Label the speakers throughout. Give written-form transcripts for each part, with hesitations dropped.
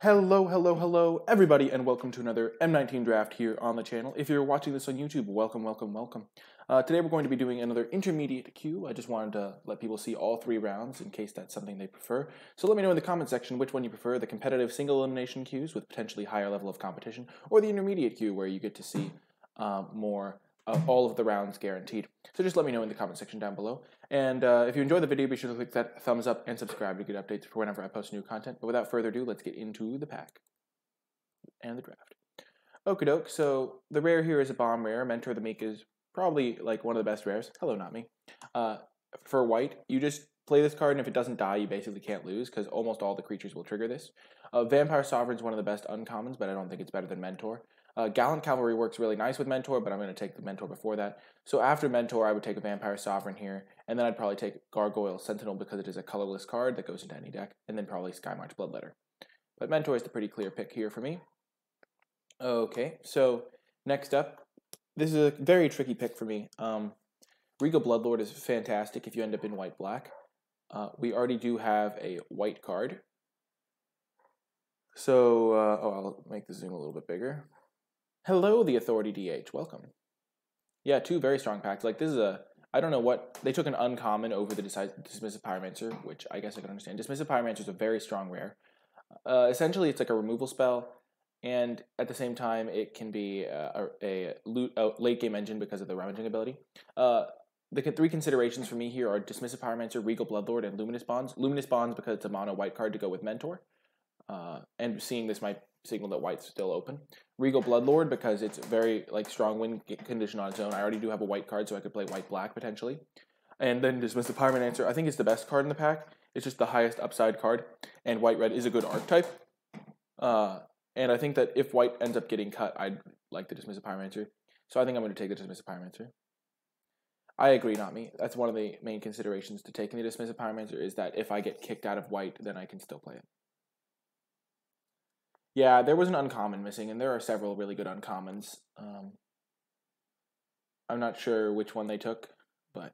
Speaker 1: Hello, everybody, and welcome to another M19 draft here on the channel. If you're watching this on YouTube, welcome. Today we're going to be doing another intermediate queue. I just wanted to let people see all three rounds in case that's something they prefer. So let me know in the comment section which one you prefer, the competitive single elimination queues with potentially higher level of competition, or the intermediate queue where you get to see more all of the rounds guaranteed. So just let me know in the comment section down below. And if you enjoyed the video, be sure to click that thumbs up and subscribe to get updates for whenever I post new content. But without further ado, let's get into the pack and the draft. Okie doke, so the rare here is a bomb rare. Mentor the Meek is probably like one of the best rares. Hello, not me. For white, you just play this card, and if it doesn't die, you basically can't lose because almost all the creatures will trigger this. Vampire Sovereign is one of the best uncommons, but I don't think it's better than Mentor. Gallant Cavalry works really nice with Mentor, but I'm going to take the Mentor before that. So after Mentor, I would take a Vampire Sovereign here, and then I'd probably take Gargoyle Sentinel because it is a colorless card that goes into any deck, and then probably Skymarch Bloodletter. But Mentor is the pretty clear pick here for me. Okay, so next up, this is a very tricky pick for me. Regal Bloodlord is fantastic if you end up in white-black. We already do have a white card. So, I'll make the zoom a little bit bigger. Hello, the Authority DH. Welcome. Yeah, two very strong packs. Like, this is a... I don't know what... They took an uncommon over the Dismissive Pyromancer, which I guess I can understand. Dismissive Pyromancer is a very strong rare. Essentially, it's like a removal spell, and at the same time, it can be a late-game engine because of the rummaging ability. The three considerations for me here are Dismissive Pyromancer, Regal Bloodlord, and Luminous Bonds. Luminous Bonds because it's a mono white card to go with Mentor. And seeing this might signal that white's still open. Regal Bloodlord because it's very strong win condition on its own. I already do have a white card, so I could play white-black potentially. And then Dismissive Pyromancer, I think it's the best card in the pack. It's just the highest upside card, and white-red is a good archetype. And I think that if white ends up getting cut, I'd like the Dismissive Pyromancer. So I think I'm going to take the Dismissive Pyromancer. I agree, not me. That's one of the main considerations to taking the Dismissive Pyromancer is that if I get kicked out of white, then I can still play it. Yeah, there was an uncommon missing, and there are several really good uncommons. I'm not sure which one they took, but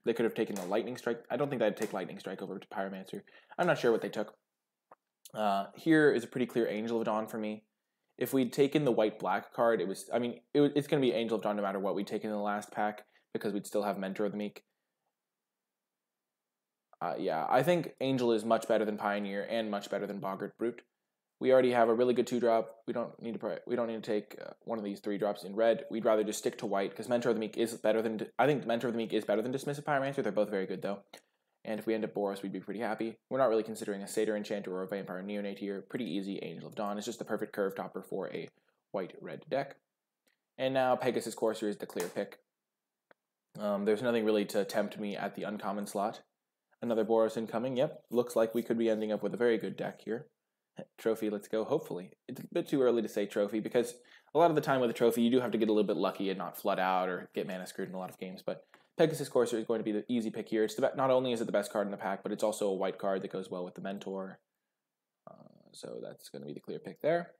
Speaker 1: they could have taken the Lightning Strike. I don't think I'd take Lightning Strike over to Pyromancer. I'm not sure what they took. Here is a pretty clear Angel of Dawn for me. If we'd taken the white-black card, it's going to be Angel of Dawn no matter what we'd taken in the last pack, because we'd still have Mentor of the Meek. Yeah, I think Angel is much better than Pioneer and much better than Boggart Brute. We already have a really good 2-drop. We don't need to take one of these 3-drops in red. We'd rather just stick to white because Mentor of the Meek is better than. I think Mentor of the Meek is better than Dismissive Pyromancer. They're both very good though. And if we end up Boros, we'd be pretty happy. We're not really considering a Satyr Enchanter or a Vampire Neonate here. Pretty easy. Angel of Dawn is just the perfect curve topper for a white-red deck. And now Pegasus Courser is the clear pick. There's nothing really to tempt me at the uncommon slot. Another Boros incoming. Yep, looks like we could be ending up with a very good deck here. Trophy, let's go, hopefully. It's a bit too early to say trophy because a lot of the time with a trophy, you do have to get a little bit lucky and not flood out or get mana screwed in a lot of games. But Pegasus Courser is going to be the easy pick here. It's not only is it the best card in the pack, but it's also a white card that goes well with the Mentor. So that's going to be the clear pick there.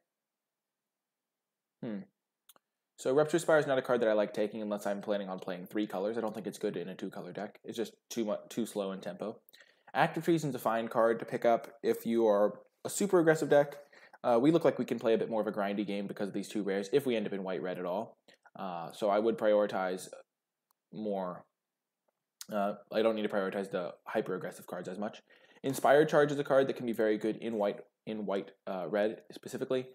Speaker 1: So Rupture Spire is not a card that I like taking unless I'm planning on playing 3 colors. I don't think it's good in a 2-color deck. It's just too slow in tempo. Active Treason is a fine card to pick up if you are a super aggressive deck. We look like we can play a bit more of a grindy game because of these 2 rares if we end up in white-red at all. So I would prioritize more. I don't need to prioritize the hyper-aggressive cards as much. Inspired Charge is a card that can be very good in white-red specifically.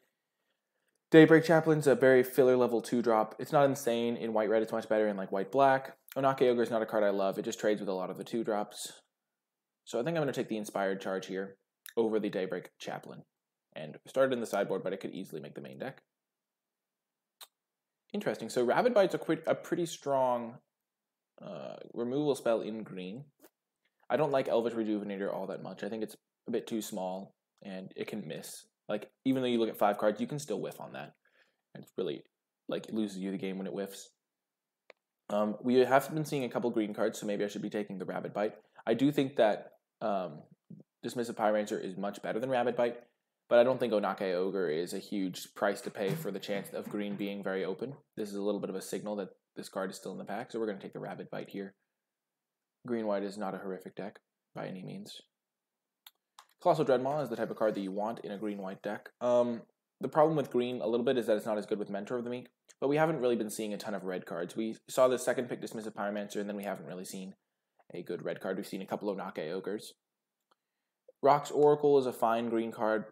Speaker 1: Daybreak Chaplain's a very filler level 2-drop. It's not insane in white-red. It's much better in white-black. Onake Ogre is not a card I love. It just trades with a lot of the 2-drops. So I think I'm going to take the Inspired Charge here over the Daybreak Chaplain. And started in the sideboard, but I could easily make the main deck. Interesting. So Rabid Bite's a pretty strong removal spell in green. I don't like Elvish Rejuvenator all that much. I think it's a bit too small, and it can miss. Even though you look at 5 cards, you can still whiff on that. And it's really, it loses you the game when it whiffs. We have been seeing a couple green cards, so maybe I should be taking the Rabid Bite. I do think that Dismissive Pyromancer is much better than Rabid Bite, but I don't think Onake Ogre is a huge price to pay for the chance of green being very open. This is a little bit of a signal that this card is still in the pack, so we're going to take the Rabid Bite here. Green-white is not a horrific deck by any means. Colossal Dreadmaw is the type of card that you want in a green-white deck. The problem with green a little bit is that it's not as good with Mentor of the Meek, but we haven't really been seeing a ton of red cards. We saw the second pick Dismissive Pyromancer, and then we haven't really seen a good red card. We've seen a couple of Nake Ogres. Rock's Oracle is a fine green card.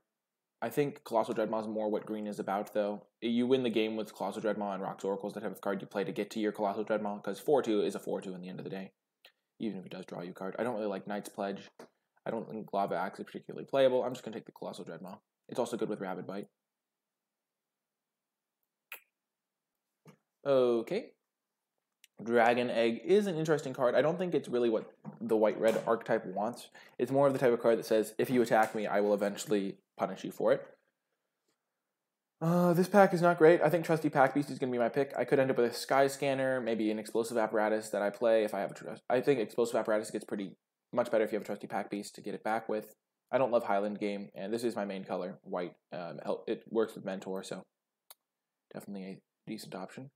Speaker 1: I think Colossal Dreadmaw is more what green is about, though. You win the game with Colossal Dreadmaw, and Rock's Oracle is the type of card you play to get to your Colossal Dreadmaw, because 4-2 is a 4-2 in the end of the day, even if it does draw you a card. I don't really like Knight's Pledge. I don't think Lava Axe is particularly playable. I'm just going to take the Colossal Dreadmaw. It's also good with Rabid Bite. Okay. Dragon Egg is an interesting card. I don't think it's really what the white-red archetype wants. It's more of the type of card that says, if you attack me, I will eventually punish you for it. This pack is not great. I think Trusty Pack Beast is going to be my pick. I could end up with a Sky Scanner, maybe an Explosive Apparatus that I play if I have a trust. I think Explosive Apparatus gets much better if you have a Trusty Pack Beast to get it back with. I don't love Highland Game, and this is my main color, white. It works with Mentor, so definitely a decent option.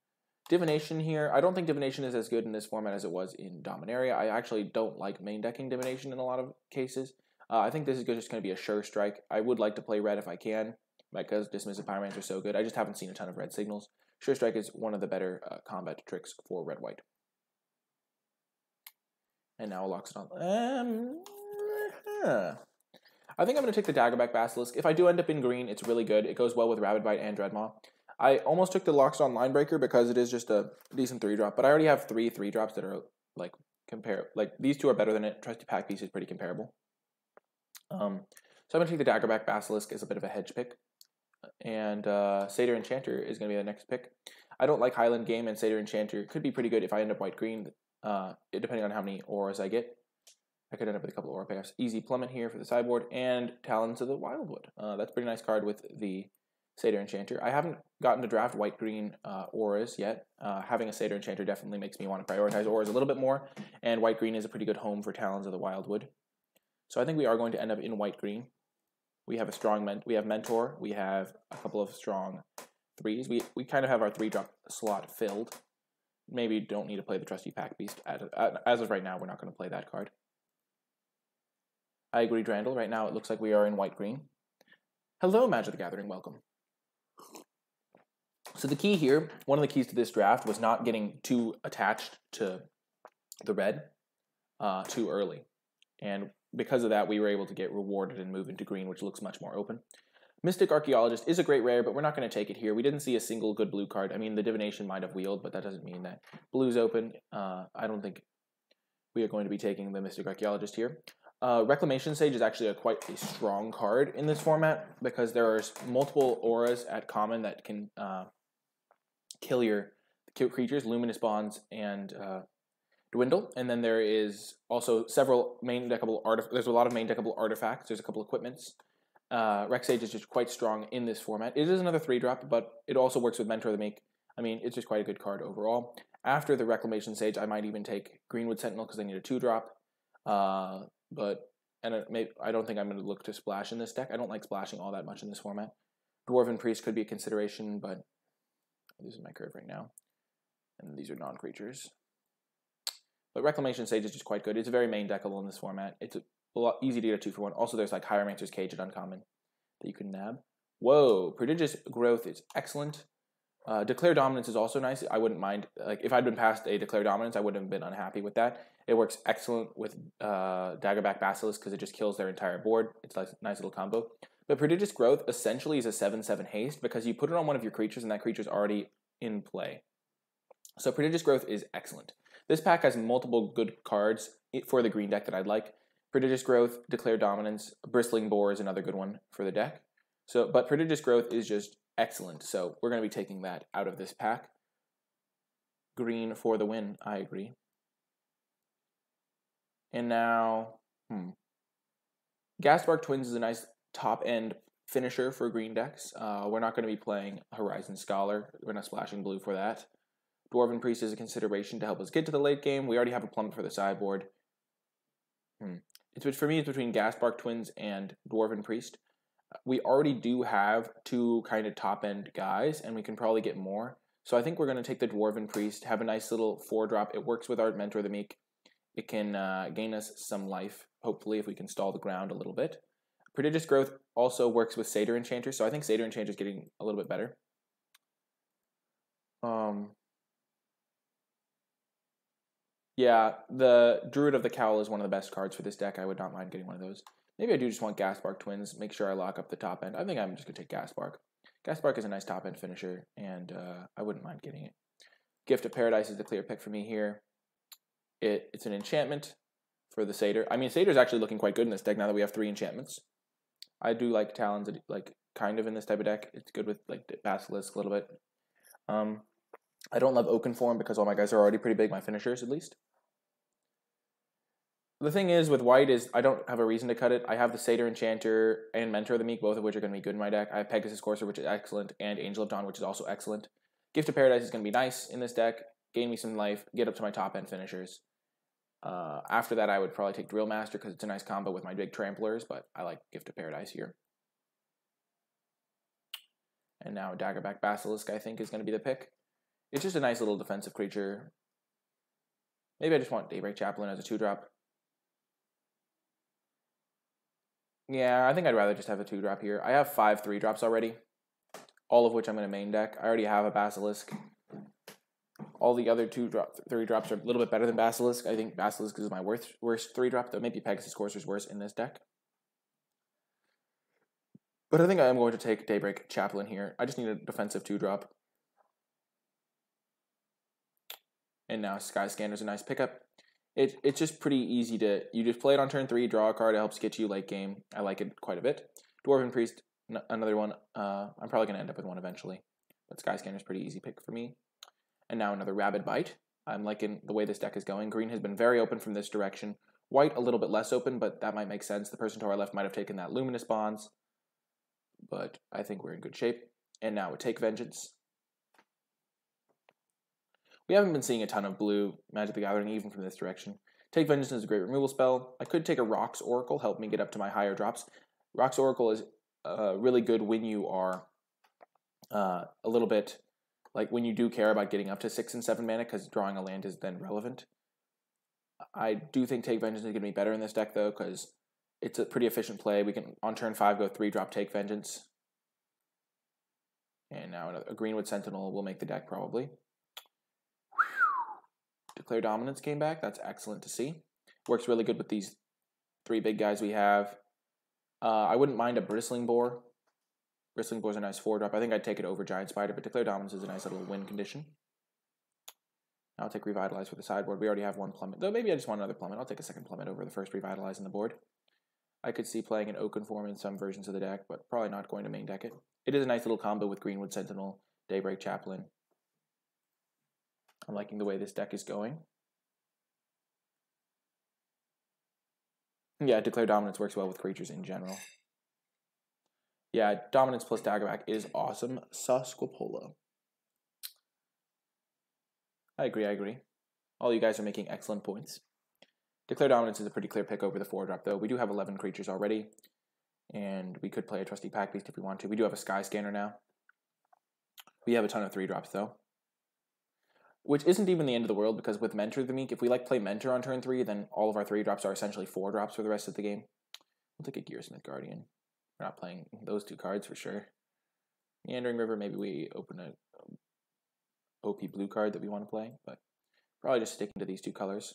Speaker 1: Divination here. I don't think Divination is as good in this format as it was in Dominaria. I actually don't like main decking Divination in a lot of cases. I think this is just going to be a sure strike. I would like to play red if I can, because Dismissive Pyromancer are so good. I just haven't seen a ton of red signals. Sure strike is one of the better combat tricks for red-white. And now locks it on. I think I'm going to take the Daggerback Basilisk. If I do end up in green, it's really good. It goes well with Rabid Bite and Dreadmaw. I almost took the Lockstone Linebreaker because it is just a decent 3-drop, but I already have 3 3-drops that are these two are better than it. Trusty Pack Beast is pretty comparable. So I'm going to take the Daggerback Basilisk as a bit of a hedge pick, and Satyr Enchanter is going to be the next pick. I don't like Highland Game, and Satyr Enchanter could be pretty good if I end up white-green, depending on how many auras I get. I could end up with a couple of aura pickups. Easy Plummet here for the sideboard, and Talons of the Wildwood. That's a pretty nice card with the Satyr Enchanter. I haven't gotten to draft white-green auras yet. Having a Satyr Enchanter definitely makes me want to prioritize auras a little bit more, and white-green is a pretty good home for Talons of the Wildwood. So I think we are going to end up in white-green. We have a strong Mentor. We have a couple of strong 3s. We kind of have our 3-drop slot filled. Maybe don't need to play the Trusty Pack Beast. As of right now, we're not going to play that card. I agree, Drandle. Right now, it looks like we are in white-green. Hello, Magic the Gathering. Welcome. So the key here, one of the keys to this draft was not getting too attached to the red too early. And because of that, we were able to get rewarded and move into green, which looks much more open. Mystic Archaeologist is a great rare, but we're not going to take it here. We didn't see a single good blue card. I mean, the Divination might have wheeled, but that doesn't mean that blue's open. I don't think we are going to be taking the Mystic Archaeologist here. Reclamation Sage is actually quite a strong card in this format because there are multiple auras at common that can kill your creatures, Luminous Bonds and Dwindle, and then there is also several main deckable there's a lot of main deckable artifacts. There's a couple equipments. Rec Sage is just quite strong in this format. It is another 3-drop, but it also works with Mentor of the Meek. I mean, it's just quite a good card overall. After the Reclamation Sage, I might even take Greenwood Sentinel because I need a 2-drop. I don't think I'm going to look to splash in this deck. I don't like splashing all that much in this format. Dwarven Priest could be a consideration, but this is my curve right now. And these are non-creatures. But Reclamation Sage is just quite good. It's very main deckable in this format. It's a lot easy to get a 2-for-1. Also, there's like Hieromancer's Cage at uncommon that you can nab. Whoa, Prodigious Growth is excellent. Declare Dominance is also nice. I wouldn't mind, like if I'd been past a Declare Dominance, I wouldn't have been unhappy with that. It works excellent with Daggerback Basilisk because it just kills their entire board. It's like a nice little combo. But Prodigious Growth essentially is a 7/7 haste because you put it on one of your creatures and that creature's already in play. So Prodigious Growth is excellent. This pack has multiple good cards for the green deck that I'd like. Prodigious Growth, Declare Dominance, Bristling Boar is another good one for the deck. But Prodigious Growth is just excellent, so we're going to be taking that out of this pack. Green for the win, I agree. And now, Gaspark Twins is a nice top-end finisher for green decks. We're not going to be playing Horizon Scholar. We're not splashing blue for that. Dwarven Priest is a consideration to help us get to the late game. We already have a Plummet for the sideboard. For me, it's between Gaspark Twins and Dwarven Priest. We already do have 2 kind of top-end guys, and we can probably get more. So I think we're going to take the Dwarven Priest, have a nice little 4-drop. It works with our Mentor of the Meek. It can gain us some life, hopefully, if we can stall the ground a little bit. Prodigious Growth also works with Satyr Enchanter, so I think Satyr Enchanter is getting a little bit better. Yeah, the Druid of the Cowl is one of the best cards for this deck. I would not mind getting one of those. Maybe I do just want Gasbark Twins, make sure I lock up the top end. I think I'm just going to take Gasbark. Gasbark is a nice top end finisher, and I wouldn't mind getting it. Gift of Paradise is the clear pick for me here. It's an enchantment for the Satyr. I mean, Satyr's actually looking quite good in this deck now that we have 3 enchantments. I do like Talons, like kind of in this type of deck. It's good with like Basilisk a little bit. I don't love Oakenform because all my guys are already pretty big, my finishers at least. The thing is with white is I don't have a reason to cut it. I have the Satyr Enchanter and Mentor of the Meek, both of which are going to be good in my deck. I have Pegasus Courser, which is excellent, and Angel of Dawn, which is also excellent. Gift of Paradise is going to be nice in this deck. Gain me some life, get up to my top end finishers. After that, I would probably take Drill Master because it's a nice combo with my big Tramplers, but I like Gift of Paradise here. And now Daggerback Basilisk, I think, is going to be the pick. It's just a nice little defensive creature. Maybe I just want Daybreak Chaplain as a 2-drop. Yeah, I think I'd rather just have a 2-drop here. I have 5 3-drops already, all of which I'm going to main deck. I already have a Basilisk. All the other 3-drops are a little bit better than Basilisk. I think Basilisk is my worst 3-drop, though maybe Pegasus Courser is worse in this deck. But I think I'm going to take Daybreak Chaplain here. I just need a defensive 2-drop. And now Sky Scanner's a nice pickup. It's just pretty easy to, you just play it on turn 3, draw a card, it helps get you late game. I like it quite a bit. Dwarven Priest, another one. I'm probably going to end up with one eventually. But Sky Scanner's pretty easy pick for me. And now another Rabid Bite. I'm liking the way this deck is going. Green has been very open from this direction. White a little bit less open, but that might make sense. The person to our left might have taken that Luminous Bonds. But I think we're in good shape. And now we take Vengeance. We haven't been seeing a ton of blue Magic the Gathering, even from this direction. Take Vengeance is a great removal spell. I could take a Rocks Oracle, help me get up to my higher drops. Rocks Oracle is really good when you are a little bit, like when you do care about getting up to 6 and 7 mana, because drawing a land is then relevant. I do think Take Vengeance is going to be better in this deck, though, because it's a pretty efficient play. We can, on turn 5, go 3-drop Take Vengeance. And now a Greenwood Sentinel will make the deck, probably. Declare Dominance came back. That's excellent to see. Works really good with these 3 big guys we have. I wouldn't mind a Bristling Boar. Bristling Boar is a nice 4-drop. I think I'd take it over Giant Spider, but Declare Dominance is a nice little win condition. I'll take Revitalize for the sideboard. We already have 1 Plummet. Though maybe I just want another Plummet. I'll take a 2nd Plummet over the first Revitalize on the board. I could see playing an Oakenform in some versions of the deck, but probably not going to main deck it. It is a nice little combo with Greenwood Sentinel, Daybreak Chaplain. I'm liking the way this deck is going. Yeah, Declare Dominance works well with creatures in general. Yeah, Dominance plus Daggerback is awesome. Sasquapola. I agree. All you guys are making excellent points. Declare Dominance is a pretty clear pick over the 4-drop, though. We do have 11 creatures already, and we could play a Trusty Pack Beast if we want to. We do have a Sky Scanner now. We have a ton of 3-drops, though. Which isn't even the end of the world, because with Mentor of the Meek, if we play Mentor on turn 3, then all of our 3-drops are essentially 4-drops for the rest of the game. We'll take a Gearsmith Guardian. We're not playing those 2 cards for sure. Meandering River, maybe we open a OP blue card that we want to play, but probably just sticking to these 2 colors.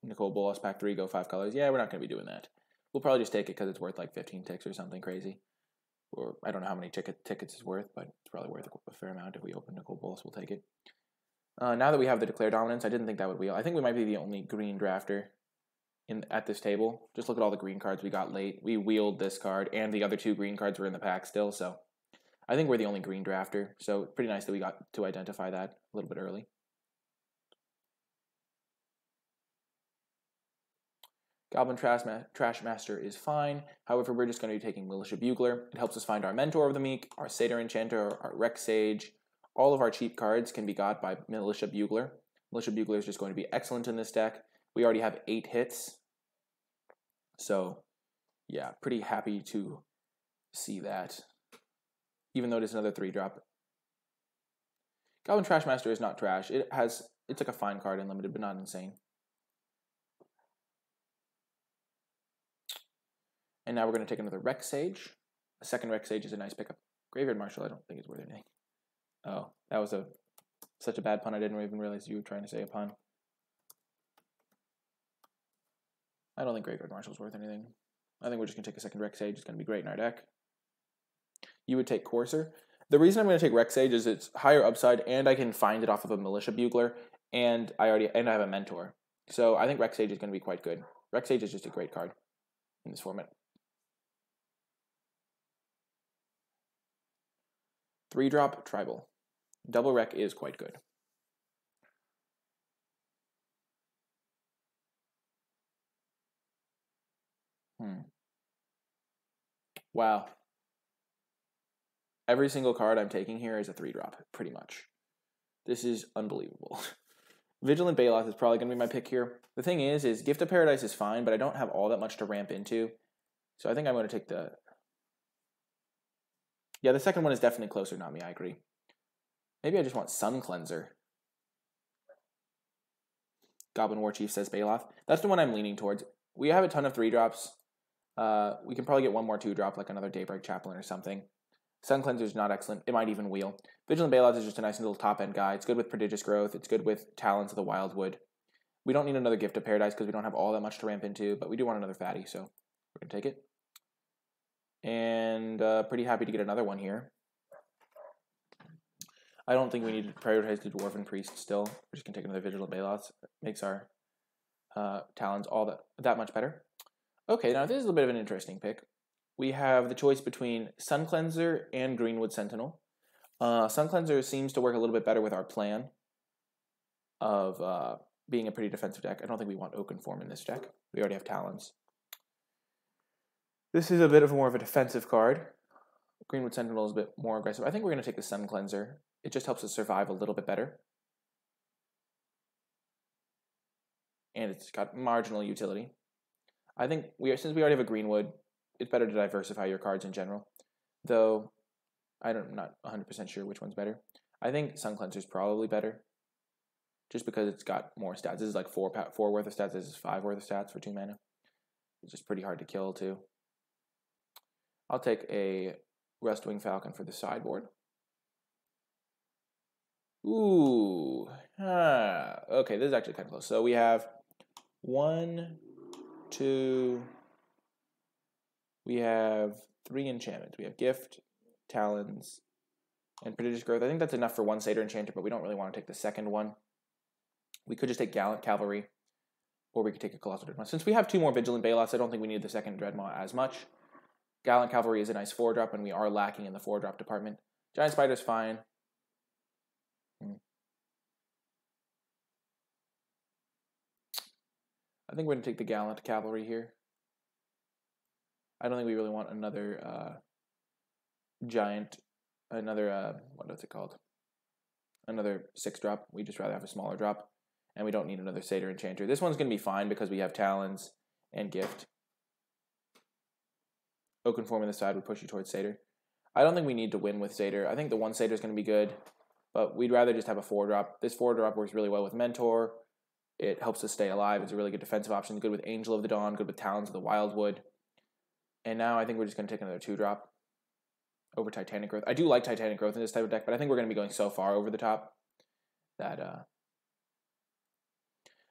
Speaker 1: NicolaiBolas pack 3, go 5 colors. Yeah, we're not going to be doing that. We'll probably just take it because it's worth like 15 ticks or something crazy. Or I don't know how many tickets it's worth, but it's probably worth a fair amount. If we open NicolaiBolas, we'll take it. Now that we have the Declare Dominance, I didn't think that would wheel. I think we might be the only green drafter at this table. Just look at all the green cards we got late. We wheeled this card, and the other 2 green cards were in the pack still, so I think we're the only green drafter. So pretty nice that we got to identify that a little bit early. Goblin Trash Master is fine. However, we're just going to be taking Militia Bugler. It helps us find our Mentor of the Meek, our Satyr Enchanter, our Rex Sage. All of our cheap cards can be got by Militia Bugler. Militia Bugler is just going to be excellent in this deck. We already have 8 hits. So, yeah, pretty happy to see that. Even though it is another 3-drop. Goblin Trash Master is not trash. It's like a fine card in limited, but not insane. And now we're going to take another Rex Sage. A second Rex Sage is a nice pickup. Graveyard Marshal, I don't think is worth anything. Oh, that was such a bad pun, I didn't even realize you were trying to say a pun. I don't think Graveyard Marshal is worth anything. I think we're just going to take a second Rex Sage. It's going to be great in our deck. You would take Courser. The reason I'm going to take Rex Sage is it's higher upside, and I can find it off of a Militia Bugler, and I have a Mentor. So I think Rex Sage is going to be quite good. Rex Sage is just a great card in this format. 3-drop Tribal. Double Rec is quite good. Wow. Every single card I'm taking here is a 3-drop, pretty much. This is unbelievable. Vigilant Balos is probably going to be my pick here. The thing is Gift of Paradise is fine, but I don't have all that much to ramp into. So I think I'm going to take the... Yeah, the second one is definitely closer, not me, I agree. Maybe I just want Sun Cleanser. Goblin War Chief says Baloth. That's the one I'm leaning towards. We have a ton of 3-drops. We can probably get one more 2-drop, like another Daybreak Chaplain or something. Sun Cleanser is not excellent. It might even wheel. Vigilant Balos is just a nice little top-end guy. It's good with Prodigious Growth. It's good with Talons of the Wildwood. We don't need another Gift of Paradise because we don't have all that much to ramp into, but we do want another fatty, so we're going to take it. And pretty happy to get another one here. I don't think we need to prioritize the Dwarven Priest still. We're just going to take another Vigilant Balos. It makes our Talons all that much better. Okay, now this is a bit of an interesting pick. We have the choice between Sun Cleanser and Greenwood Sentinel. Sun Cleanser seems to work a little bit better with our plan of being a pretty defensive deck. I don't think we want Oaken Form in this deck. We already have Talons. This is a bit more of a defensive card. Greenwood Sentinel is a bit more aggressive. I think we're going to take the Sun Cleanser. It just helps us survive a little bit better. And it's got marginal utility. I think since we already have a Greenwood, it's better to diversify your cards in general. Though, I'm not 100% sure which one's better. I think Sun Cleanser is probably better. Just because it's got more stats. This is like 4 worth of stats. This is 5 worth of stats for 2 mana. It's just pretty hard to kill too. I'll take a Rustwing Falcon for the sideboard. Ooh. Okay, this is actually kind of close. So we have 1, 2... We have 3 enchantments. We have Gift, Talons, and Prodigious Growth. I think that's enough for 1 Satyr Enchanter, but we don't really want to take the second one. We could just take Gallant Cavalry, or we could take a Colossal Dreadmaw. Since we have 2 more Vigilant Balos, I don't think we need the second Dreadmaw as much. Gallant Cavalry is a nice 4-drop, and we are lacking in the 4-drop department. Giant Spider's fine. I think we're going to take the Gallant Cavalry here. I don't think we really want another what's it called? Another 6-drop. We just rather have a smaller drop. And we don't need another Satyr Enchanter. This one's going to be fine because we have Talons and Gift. Oaken Form on the side would push you towards Satyr. I don't think we need to win with Satyr. I think the 1 Satyr is going to be good, but we'd rather just have a 4-drop. This 4-drop works really well with Mentor. It helps us stay alive. It's a really good defensive option. Good with Angel of the Dawn. Good with Talons of the Wildwood. And now I think we're just going to take another 2-drop over Titanic Growth. I do like Titanic Growth in this type of deck, but I think we're going to be going so far over the top that...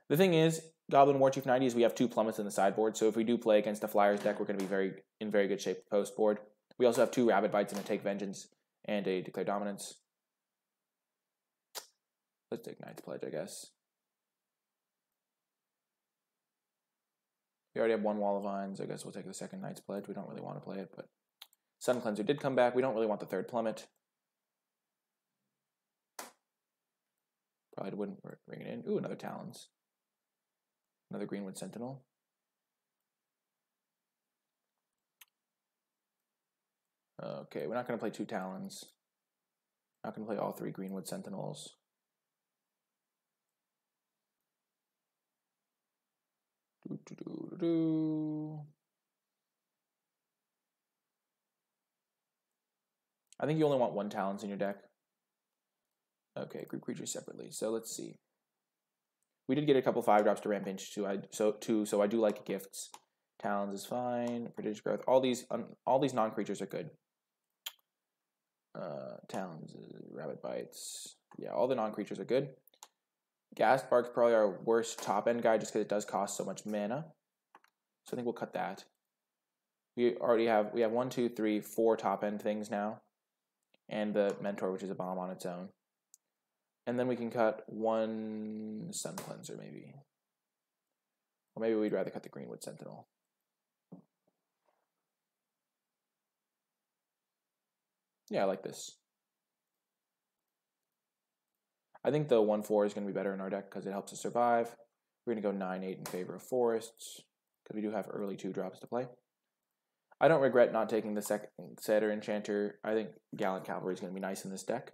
Speaker 1: The thing is, Goblin War Chief 90 is we have 2 plummets in the sideboard, so if we do play against a Flyers deck, we're going to be in very good shape post board. We also have 2 Rabid Bites and a Take Vengeance and a Declare Dominance. Let's take Knight's Pledge, I guess. We already have 1 Wall of Vines. I guess we'll take the second Knight's Pledge. We don't really want to play it, but Sun Cleanser did come back. We don't really want the 3rd plummet. Probably wouldn't bring it in. Ooh, another Talons. Another Greenwood Sentinel. Okay, we're not going to play 2 Talons. Not going to play all 3 Greenwood Sentinels. I think you only want 1 Talons in your deck. Okay, group creatures separately. So let's see. We did get a couple 5-drops to ramp into, so I do like Gifts. Talons is fine. Prodigious Growth. All these non-creatures are good. Talons, Rabbit Bites. Yeah, all the non-creatures are good. Gas Bark's probably our worst top-end guy just because it does cost so much mana. So I think we'll cut that. We have 1, 2, 3, 4 top-end things now. And the Mentor, which is a bomb on its own. And then we can cut 1 Sun Cleanser, maybe. Or maybe we'd rather cut the Greenwood Sentinel. Yeah, I like this. I think the 1/4 is going to be better in our deck because it helps us survive. We're going to go 9/8 in favor of Forests because we do have early 2-drops to play. I don't regret not taking the second Satyr Enchanter. I think Gallant Cavalry is going to be nice in this deck.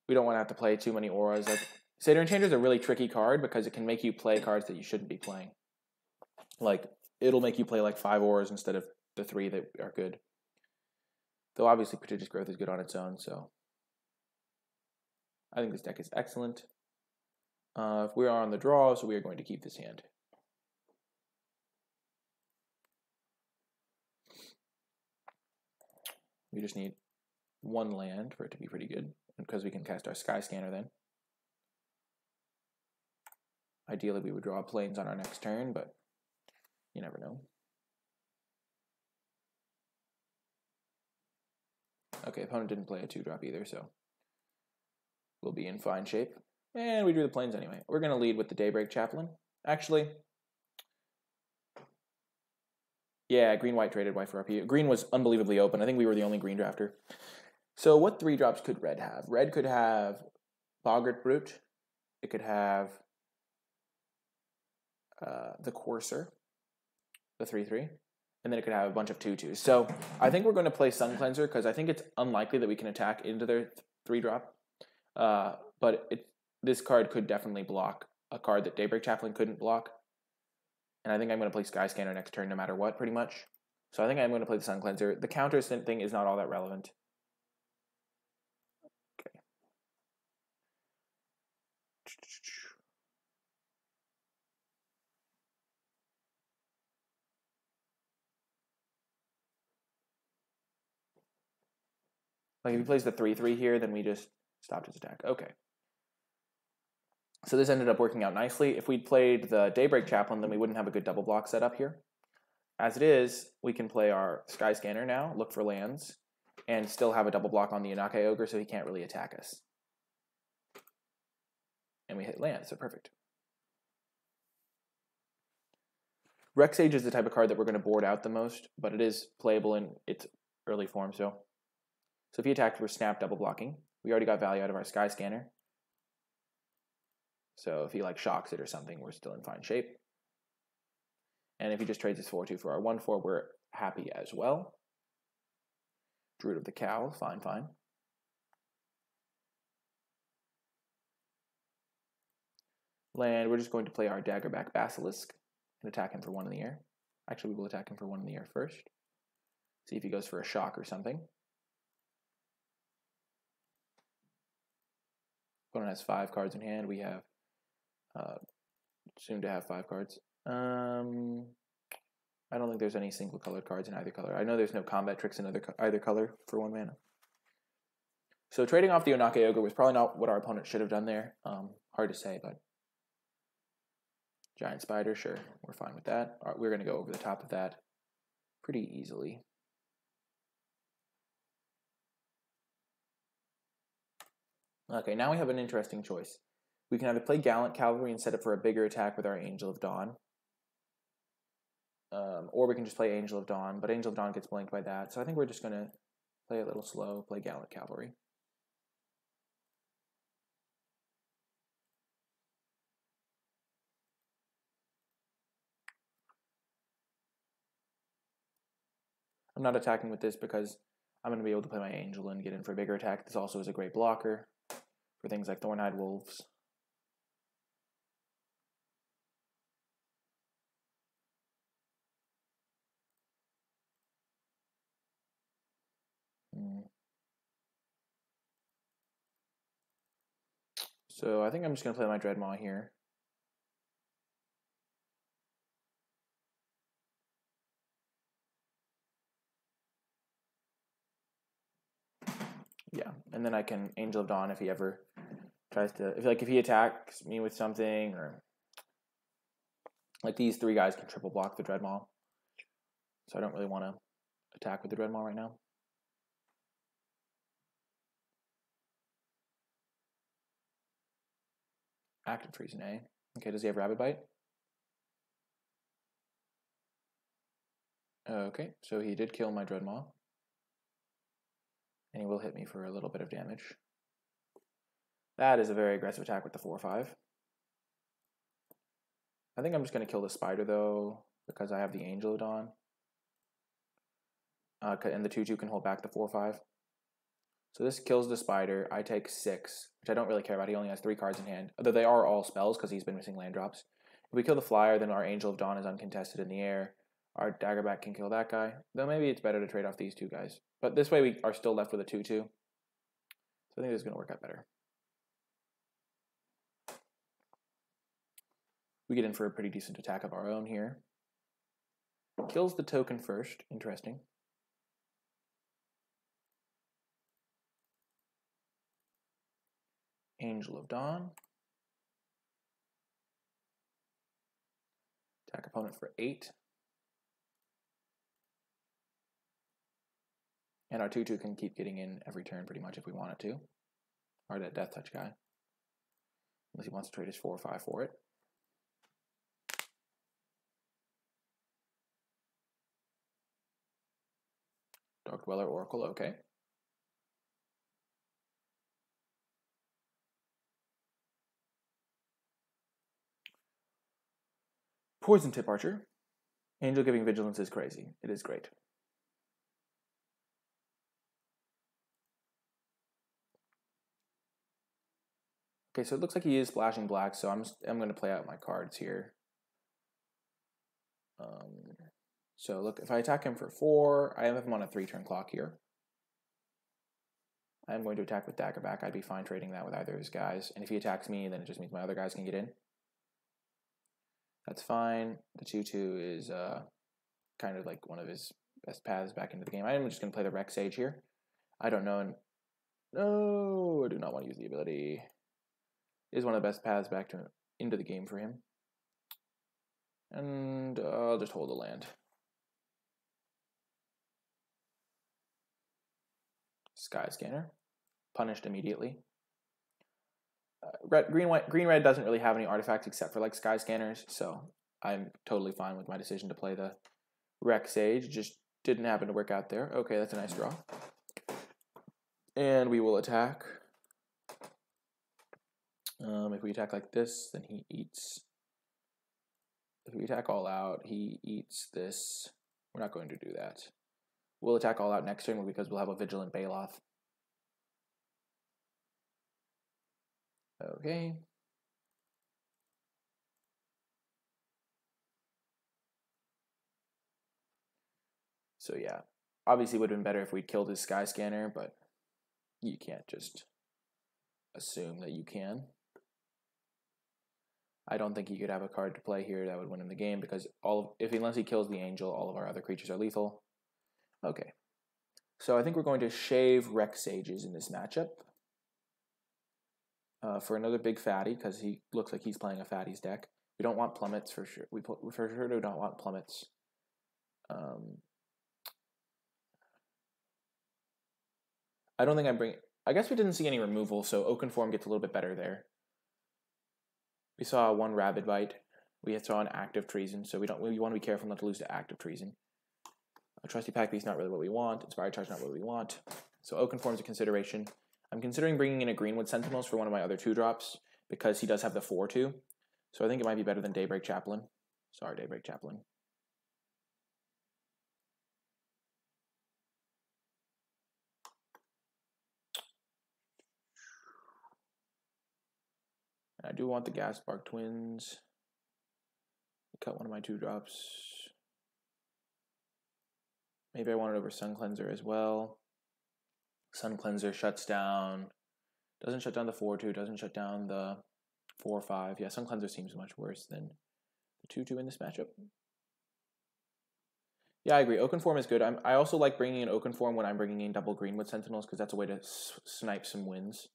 Speaker 1: We don't want to have to play too many auras. Like Satyr Enchanter is a really tricky card because it can make you play cards that you shouldn't be playing. Like it'll make you play like 5 auras instead of the 3 that are good. Though obviously Prodigious Growth is good on its own, so I think this deck is excellent. If we are on the draw, so we are going to keep this hand. We just need 1 land for it to be pretty good, because we can cast our Sky Scanner then. Ideally, we would draw planes on our next turn, but you never know. Okay, opponent didn't play a 2-drop either, so we'll be in fine shape. And we drew the planes anyway. We're going to lead with the Daybreak Chaplain. Actually, yeah, green-white traded white for RP. Green was unbelievably open. I think we were the only green drafter. So what 3-drops could red have? Red could have Boggart Brute. It could have the Courser, the 3/3. And then it could have a bunch of 2/2s. So I think we're going to play Sun Cleanser because I think it's unlikely that we can attack into their 3-drop. But this card could definitely block a card that Daybreak Chaplain couldn't block. And I think I'm going to play Sky Scanner next turn no matter what, pretty much. So I think I'm going to play the Sun Cleanser. The counter thing is not all that relevant. Okay. Like if he plays the 3/3 here, then we just stopped his attack. Okay. So this ended up working out nicely. If we'd played the Daybreak Chaplain, then we wouldn't have a good double block set up here. As it is, we can play our Sky Scanner now, look for lands, and still have a double block on the Yanake Ogre, so he can't really attack us. And we hit land, so perfect. Rex Age is the type of card that we're going to board out the most, but it is playable in its early form, so if he attacked, we're snap double blocking. We already got value out of our Sky Scanner. So if he like shocks it or something, we're still in fine shape. And if he just trades his 4/2 for our 1/4, we're happy as well. Druid of the Cowl, fine, fine. Land, we're just going to play our Daggerback Basilisk and attack him for 1 in the air. Actually, we will attack him for 1 in the air first. See if he goes for a shock or something. Opponent has 5 cards in hand. We have soon to have 5 cards. I don't think there's any single colored cards in either color. I know there's no combat tricks in either color for 1 mana. So trading off the Yanake Ogre was probably not what our opponent should have done there. Hard to say, but Giant Spider, sure, we're fine with that. All right, we're going to go over the top of that pretty easily. Okay, now we have an interesting choice. We can either play Gallant Cavalry and set up for a bigger attack with our Angel of Dawn. Or we can just play Angel of Dawn, but Angel of Dawn gets blanked by that. So I think we're just going to play a little slow, play Gallant Cavalry. I'm not attacking with this because I'm going to be able to play my Angel and get in for a bigger attack. This also is a great blocker for things like Thorn-Eyed Wolves. So I think I'm just going to play my Dreadmaw here. Yeah, and then I can Angel of Dawn if he ever tries to, if he attacks me with something, or like these three guys can triple block the Dreadmaw, so I don't really want to attack with the Dreadmaw right now. Active Treason, eh? Okay, does he have Rabid Bite? Okay, so he did kill my Dreadmaw. And he will hit me for a little bit of damage. That is a very aggressive attack with the 4/5. I think I'm just going to kill the spider, though, because I have the Angel of Dawn. And the 2/2 can hold back the 4/5. So this kills the spider. I take 6, which I don't really care about. He only has 3 cards in hand. Although they are all spells because he's been missing land drops. If we kill the flyer, then our Angel of Dawn is uncontested in the air. Our Daggerback can kill that guy. Though maybe it's better to trade off these 2 guys. But this way we are still left with a 2/2. So I think this is going to work out better. We get in for a pretty decent attack of our own here. Kills the token first. Interesting. Angel of Dawn. Attack opponent for 8. And our 2/2 can keep getting in every turn pretty much if we want it to. Or that Death Touch guy. Unless he wants to trade his 4/5 for it. Dark Dweller, Oracle, okay. Poison Tip Archer. Angel giving Vigilance is crazy. It is great. Okay, so it looks like he is splashing black, so I'm going to play out my cards here. So look, if I attack him for 4, I have him on a 3-turn clock here. I'm going to attack with Daggerback. I'd be fine trading that with either of his guys. And if he attacks me, then it just means my other guys can get in. That's fine. The 2/2 is kind of like one of his best paths back into the game. I'm just going to play the Rex Sage here. I don't know. No, I do not want to use the ability. It is one of the best paths back into the game for him. And I'll just hold the land. Sky Scanner. Punished immediately. Green-red doesn't really have any artifacts except for like Sky Scanners, so I'm totally fine with my decision to play the Rex Sage. Just didn't happen to work out there. Okay, that's a nice draw. And we will attack. If we attack like this, then he eats. If we attack all out, he eats this. We're not going to do that. We'll attack all out next turn because we'll have a Vigilant Baloth. Okay. So yeah, obviously it would have been better if we'd killed his Sky Scanner, but you can't just assume that you can. I don't think he could have a card to play here that would win him the game because unless he kills the Angel, all of our other creatures are lethal. Okay. So I think we're going to shave Rex Sages in this matchup. For another big fatty, because he looks like he's playing a fatties deck. We don't want plummets for sure. We for sure do not want plummets. I don't think I'm bringing. I guess we didn't see any removal, so Oakenform gets a little bit better there. We saw 1 Rabid Bite. We saw an Active Treason, so we want to be careful not to lose to Active Treason. Trusty Pack Beast not really what we want. Inspired Charge not what we want. So Oakenform is a consideration. I'm considering bringing in a Greenwood Sentinels for one of my other 2-drops because he does have the 4/2. So I think it might be better than Daybreak Chaplain. Sorry, Daybreak Chaplain. I do want the Gaspark Twins. Cut one of my 2-drops. Maybe I want it over Sun Cleanser as well. Sun Cleanser shuts down. Doesn't shut down the 4/2. Doesn't shut down the 4/5. Yeah, Sun Cleanser seems much worse than the 2/2 in this matchup. Yeah, I agree. Oakenform is good. I also like bringing in Oakenform when I'm bringing in double Greenwood Sentinels because that's a way to snipe some wins.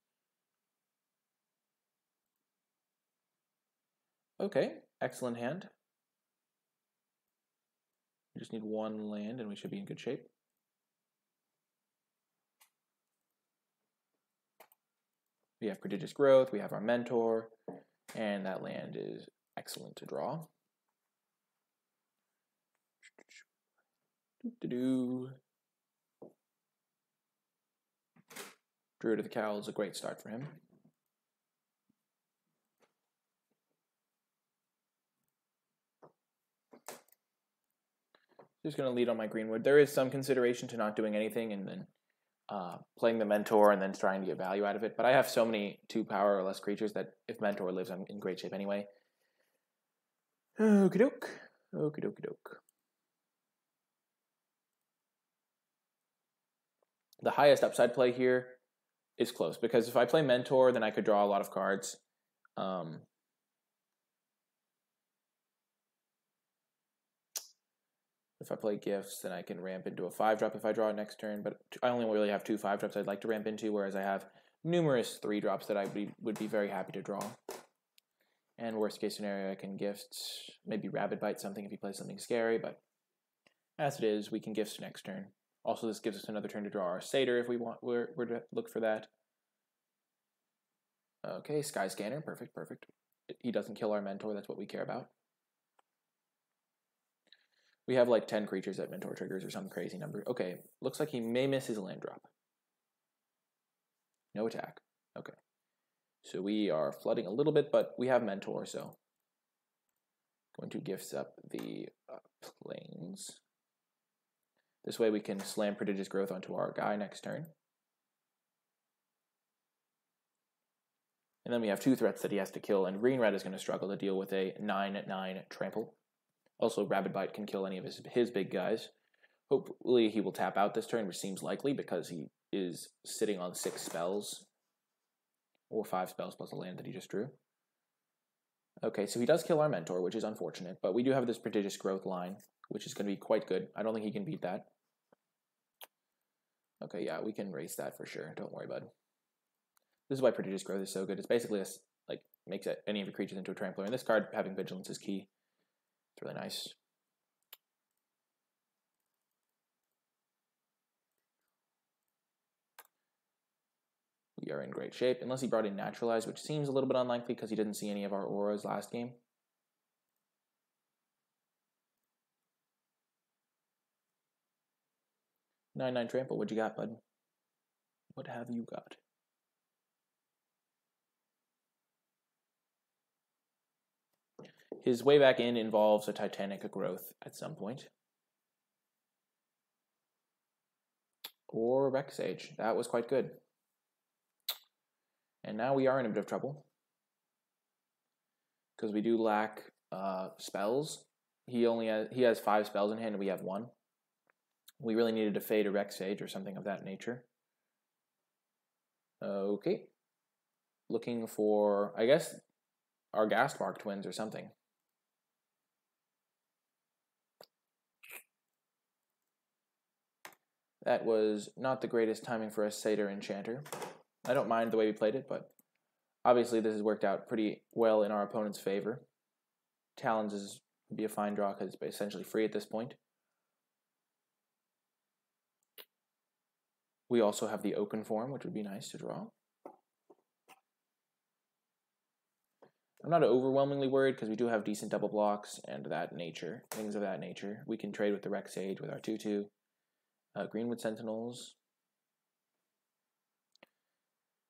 Speaker 1: Okay, excellent hand. We just need one land and we should be in good shape. We have Prodigious Growth, we have our Mentor, and that land is excellent to draw. Druid of the Cowl is a great start for him. Just going to lead on my Greenwood. There is some consideration to not doing anything and then playing the Mentor and then trying to get value out of it. But I have so many 2 power or less creatures that if Mentor lives, I'm in great shape anyway. Okie doke. Okie dokie doke. The highest upside play here is close because if I play Mentor, then I could draw a lot of cards. If I play Gifts, then I can ramp into a 5-drop if I draw it next turn, but I only really have 2 5-drops I'd like to ramp into, whereas I have numerous 3-drops that I would be very happy to draw. And worst case scenario, I can Gifts, maybe Rabid Bite something if he plays something scary, but as it is, we can Gifts next turn. Also, this gives us another turn to draw our Satyr if we're to look for that. Okay, Sky Scanner, perfect, perfect. He doesn't kill our Mentor, that's what we care about. We have like 10 creatures that Mentor triggers or some crazy number. Okay, looks like he may miss his land drop. No attack. Okay. So we are flooding a little bit, but we have Mentor, so going to Gifts up the plains. This way we can slam Prodigious Growth onto our guy next turn. And then we have 2 threats that he has to kill, and Green-Red is going to struggle to deal with a 9/9 trample. Also, Rabid Bite can kill any of his big guys. Hopefully he will tap out this turn, which seems likely because he is sitting on 6 spells. Or 5 spells plus a land that he just drew. Okay, so he does kill our Mentor, which is unfortunate, but we do have this Prodigious Growth line, which is going to be quite good. I don't think he can beat that. Okay, yeah, we can race that for sure. Don't worry, bud. This is why Prodigious Growth is so good. It's basically makes any of your creatures into a trampler, and this card, having Vigilance, is key. It's really nice. We are in great shape, unless he brought in Naturalize, which seems a little bit unlikely because he didn't see any of our auras last game. Nine trample, what you got, bud? What have you got? His way back in involves a Titanic Growth at some point. Or Rex Age. That was quite good. And now we are in a bit of trouble. Because we do lack spells. He has 5 spells in hand and we have 1. We really needed to fade a Rex Sage or something of that nature. Okay. Looking for, I guess, our Ghastmark twins or something. That was not the greatest timing for a Satyr Enchanter. I don't mind the way we played it, but obviously this has worked out pretty well in our opponent's favor. Talons would be a fine draw because it's essentially free at this point. We also have the Oakenform, which would be nice to draw. I'm not overwhelmingly worried because we do have decent double blocks and things of that nature. We can trade with the Rex Sage with our 2/2. Greenwood Sentinels.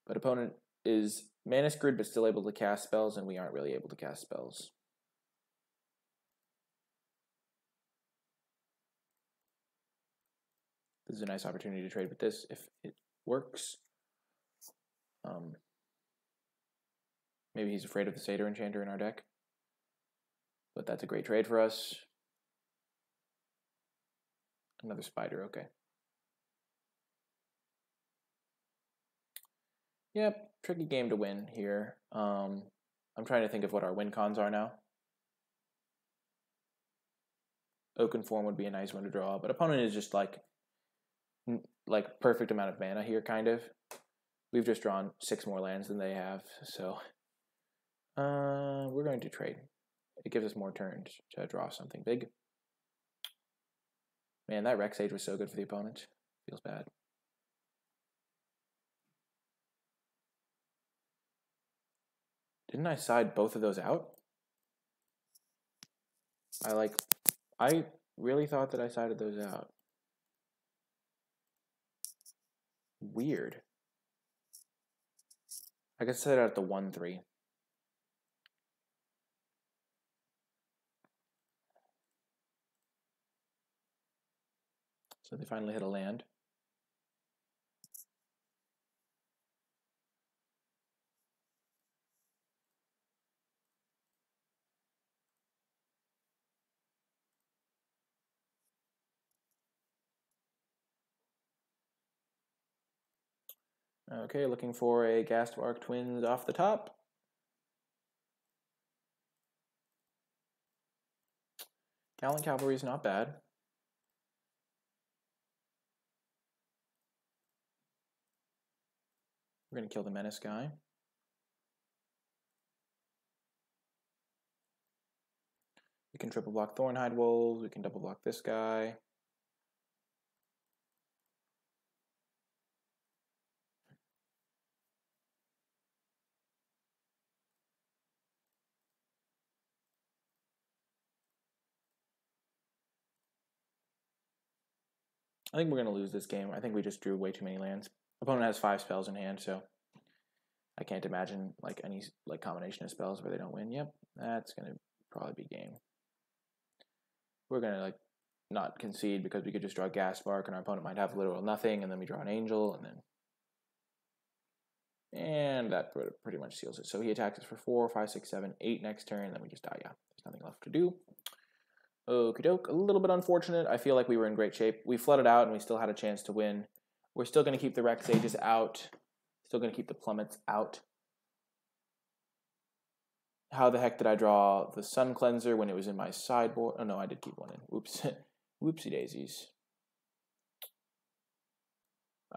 Speaker 1: But opponent is mana screwed but still able to cast spells, and we aren't really able to cast spells. This is a nice opportunity to trade with this if it works. Maybe he's afraid of the Satyr Enchanter in our deck. But that's a great trade for us. Another Spider, okay. Yep, tricky game to win here. I'm trying to think of what our win cons are now. Oaken Form would be a nice one to draw, but opponent is just like perfect amount of mana here, kind of. We've just drawn 6 more lands than they have, so we're going to trade. It gives us more turns to draw something big. Man, that Rex Age was so good for the opponent. Feels bad. Didn't I side both of those out? I really thought that I sided those out. Weird. I guess I set it out at the 1-3. So they finally hit a land. Okay, looking for a Gastvark Twins off the top. Gallant Cavalry is not bad. We're going to kill the Menace guy. We can triple block Thornhide Wolves. We can double block this guy. I think we're going to lose this game. I think we just drew way too many lands. Opponent has 5 spells in hand, so I can't imagine like any combination of spells where they don't win. Yep, that's going to probably be game. We're going to not concede because we could just draw Gastvark and our opponent might have literal nothing, and then we draw an Angel, and that pretty much seals it. So he attacks us for 4, 5, 6, 7, 8 next turn, and then we just die. Yeah, there's nothing left to do. Okie doke. A little bit unfortunate. I feel like we were in great shape. We flooded out and we still had a chance to win. We're still going to keep the Rex Sages out. Still going to keep the Plummets out. How the heck did I draw the Sun Cleanser when it was in my sideboard? Oh no, I did keep one in. Oops. Whoopsie daisies.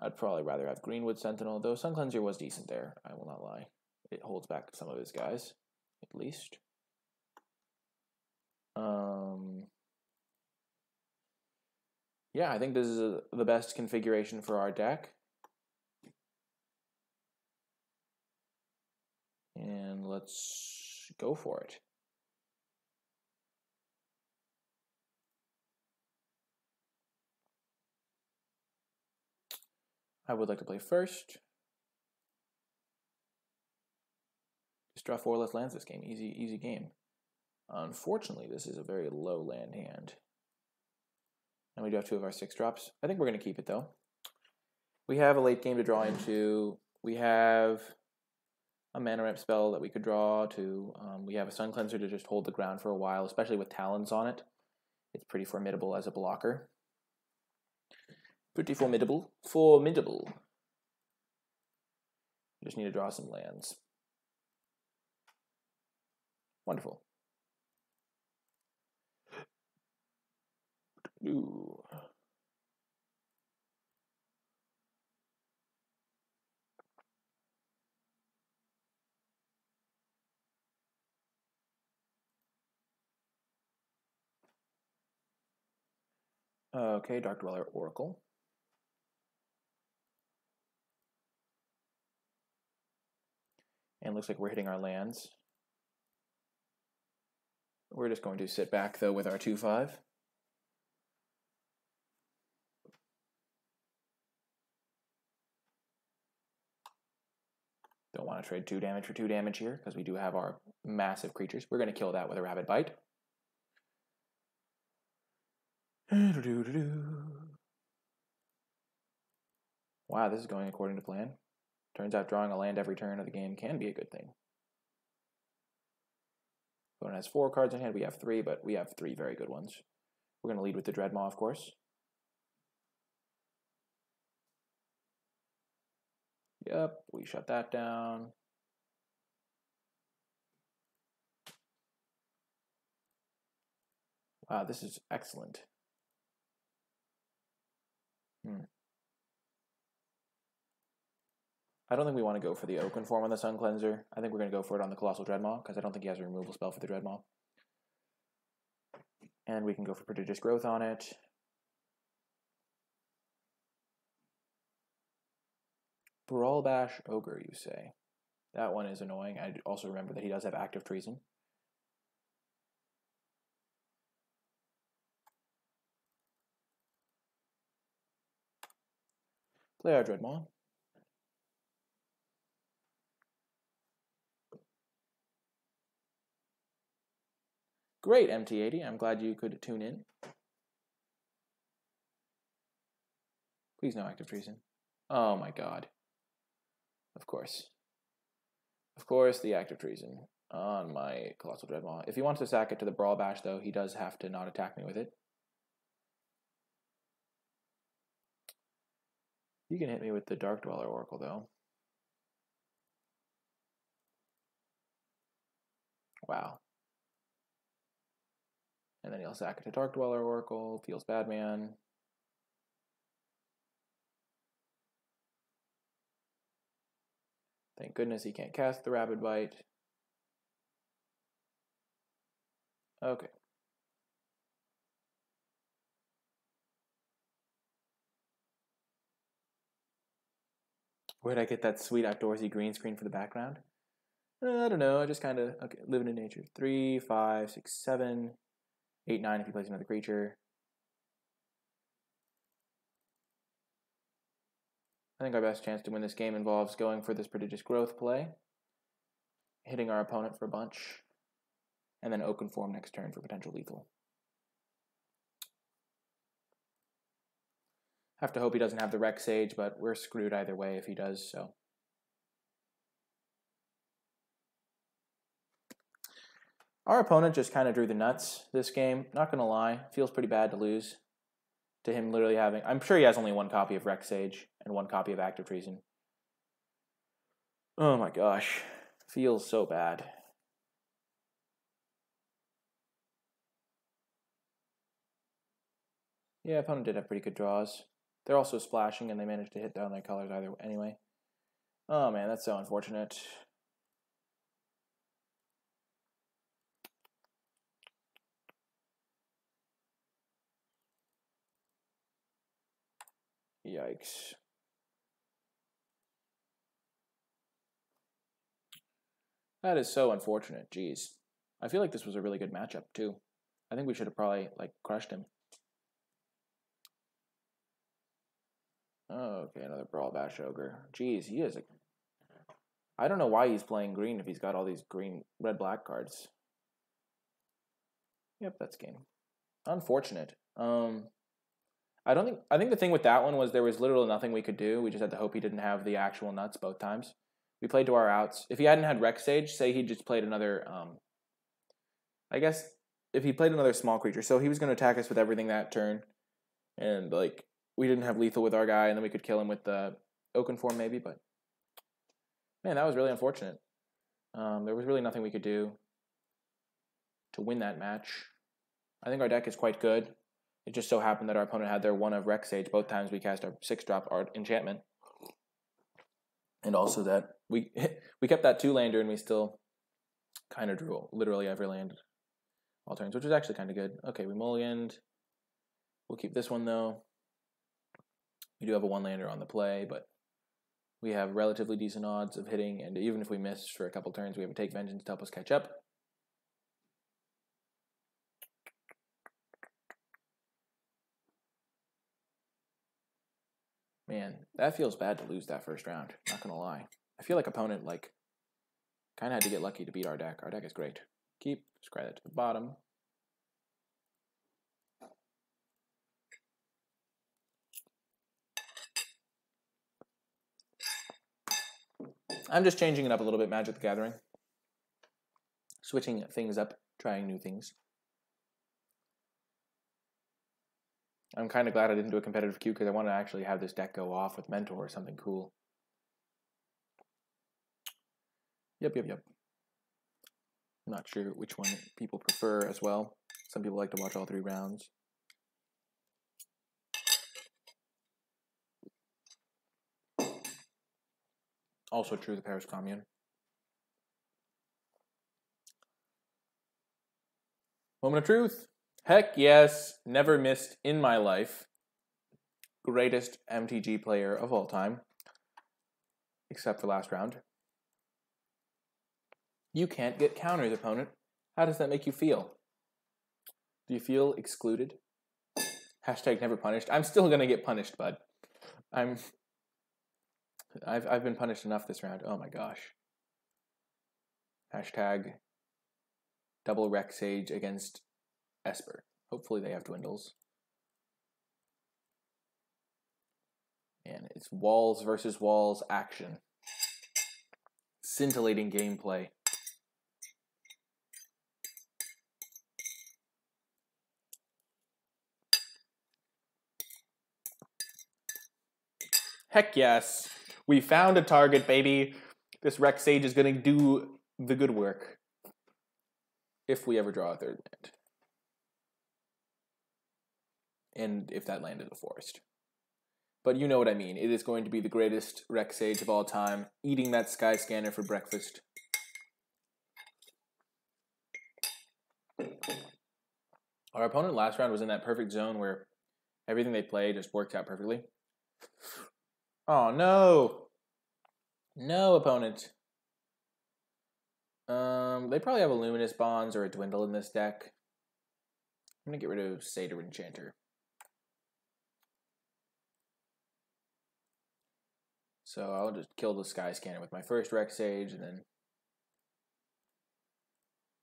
Speaker 1: I'd probably rather have Greenwood Sentinel, though Sun Cleanser was decent there. I will not lie. It holds back some of his guys, at least. Yeah, I think this is the best configuration for our deck. And let's go for it. I would like to play first. Just draw 4 less lands this game. Easy game. Unfortunately, this is a very low land hand. And we do have 2 of our 6 drops. I think we're going to keep it, though. We have a late game to draw into. We have a mana ramp spell that we could draw to. We have a Sun Cleanser to just hold the ground for a while, especially with Talons on it. It's pretty formidable as a blocker. Pretty formidable. Formidable. We just need to draw some lands. Wonderful. Ooh. Okay, Dark Dweller Oracle. And looks like we're hitting our lands. We're just going to sit back, though, with our 2/5. Don't want to trade 2 damage for 2 damage here, because we do have our massive creatures. We're going to kill that with a Rabid Bite. Wow, this is going according to plan. Turns out drawing a land every turn of the game can be a good thing. Opponent has 4 cards in hand. We have 3, but we have 3 very good ones. We're going to lead with the Dreadmaw, of course. Yep, we shut that down. This is excellent. I don't think we want to go for the Oaken form on the Sun Cleanser. I think we're going to go for it on the Colossal Dreadmaw, because I don't think he has a removal spell for the Dreadmaw. And we can go for Prodigious Growth on it. Brawl Bash Ogre, you say? That one is annoying. I also remember that he does have Active Treason. Play our Dreadmaw. Great, MT80. I'm glad you could tune in. Please no Active Treason. Oh my god. Of course. Of course, the Active Treason on my Colossal Dreadmaw. If he wants to sack it to the Brawl Bash, though, he does have to not attack me with it. You can hit me with the Dark Dweller Oracle, though. Wow. And then he'll sack it to Dark Dweller Oracle, feels bad, man. Thank goodness he can't cast the Rapid Bite. Okay. Where'd I get that sweet outdoorsy green screen for the background? I don't know. I just kind of, okay, living in nature. 3, 5, 6, 7, 8, 9 if he plays another creature. I think our best chance to win this game involves going for this Prodigious Growth play, hitting our opponent for a bunch, and then Oaken Form next turn for potential lethal. Have to hope he doesn't have the Rex Sage, but we're screwed either way if he does, so. Our opponent just kind of drew the nuts this game. Not going to lie, feels pretty bad to lose to him literally having... I'm sure he has only one copy of Rex Sage and one copy of Active Treason. Oh my gosh. Feels so bad. Yeah, opponent did have pretty good draws. They're also splashing, and they managed to hit down their colors either anyway. Oh man, that's so unfortunate. Yikes. That is so unfortunate. Jeez. I feel like this was a really good matchup, too. I think we should have probably, like, crushed him. Oh, okay, another Brawl Bash Ogre. Jeez, he is a... I don't know why he's playing green if he's got all these green, red-black cards. Yep, that's game. Unfortunate. I think the thing with that one was there was literally nothing we could do. We just had to hope he didn't have the actual nuts both times. We played to our outs. If he hadn't had Rex Sage, say he just played another, I guess, if he played another small creature, so he was going to attack us with everything that turn, and, like, we didn't have lethal with our guy, and then we could kill him with the Oaken Form maybe, but, man, that was really unfortunate. There was really nothing we could do to win that match. I think our deck is quite good. It just so happened that our opponent had their one of Rex Sage both times we cast our 6-drop art enchantment. And also that we kept that 2-lander and we still kind of drew literally every land all turns, which was actually kind of good. Okay, we mulliganed. We'll keep this one though. We do have a 1-lander on the play, but we have relatively decent odds of hitting, and even if we miss for a couple turns, we have a Take Vengeance to help us catch up. Man, that feels bad to lose that first round, not gonna lie. I feel like opponent, like, kind of had to get lucky to beat our deck. Our deck is great. Keep, scry that to the bottom. I'm just changing it up a little bit, Magic the Gathering. Switching things up, trying new things. I'm kind of glad I didn't do a competitive queue because I want to actually have this deck go off with Mentor or something cool. Yep. I'm not sure which one people prefer as well. Some people like to watch all 3 rounds. Also true, the Paris Commune. Moment of truth. Heck yes, never missed in my life. Greatest MTG player of all time. Except for last round. You can't get counters, opponent. How does that make you feel? Do you feel excluded? Hashtag never punished. I'm still gonna get punished, bud. I've been punished enough this round. Oh my gosh. Hashtag double Rec Sage against Esper. Hopefully they have dwindles. And it's walls versus walls action. Scintillating gameplay. Heck yes. We found a target, baby. This Rec Sage is going to do the good work. If we ever draw a 3rd land. And if that land is a forest. But you know what I mean. It is going to be the greatest Rec Sage of all time. Eating that Sky Scanner for breakfast. Our opponent last round was in that perfect zone where everything they played just worked out perfectly. Oh, no. No, opponent. They probably have a Luminous Bonds or a Dwindle in this deck. I'm going to get rid of Satyr Enchanter. So I'll just kill the Sky Scanner with my first Rec Sage and then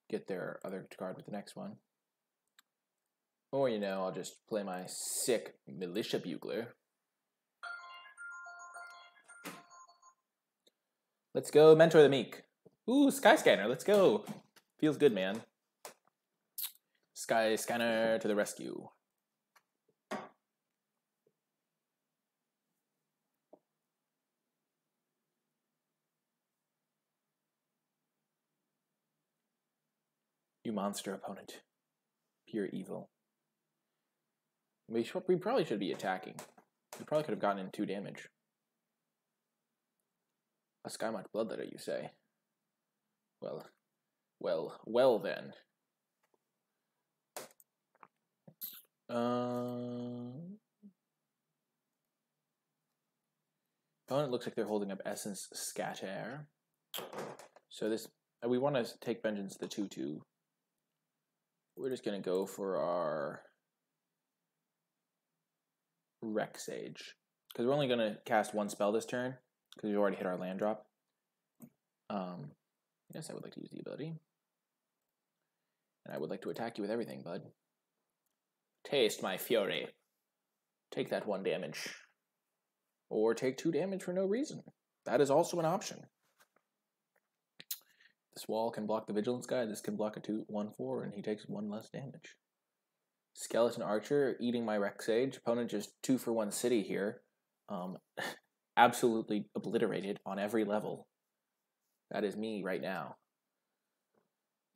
Speaker 1: get their other card with the next one. Or, you know, I'll just play my sick Militia Bugler. Let's go Mentor the Meek. Ooh, Sky Scanner, let's go. Feels good, man. Sky Scanner to the rescue. You monster opponent. Pure evil. We probably should be attacking. We probably could have gotten in 2 damage. A Skymark Bloodletter, you say? Well then. Opponent looks like they're holding up Essence Scatter. So this, we want to take Vengeance the 2/2. We're just going to go for our Rec Sage. Because we're only going to cast 1 spell this turn. Because we've already hit our land drop. Yes, I would like to use the ability. And I would like to attack you with everything, bud. Taste my fury. Take that 1 damage. Or take 2 damage for no reason. That is also an option. This wall can block the Vigilance guy. This can block a 2/1/4, and he takes 1 less damage. Skeleton Archer eating my Rec Sage. Opponent just 2-for-1 city here. Absolutely obliterated on every level. That is me right now.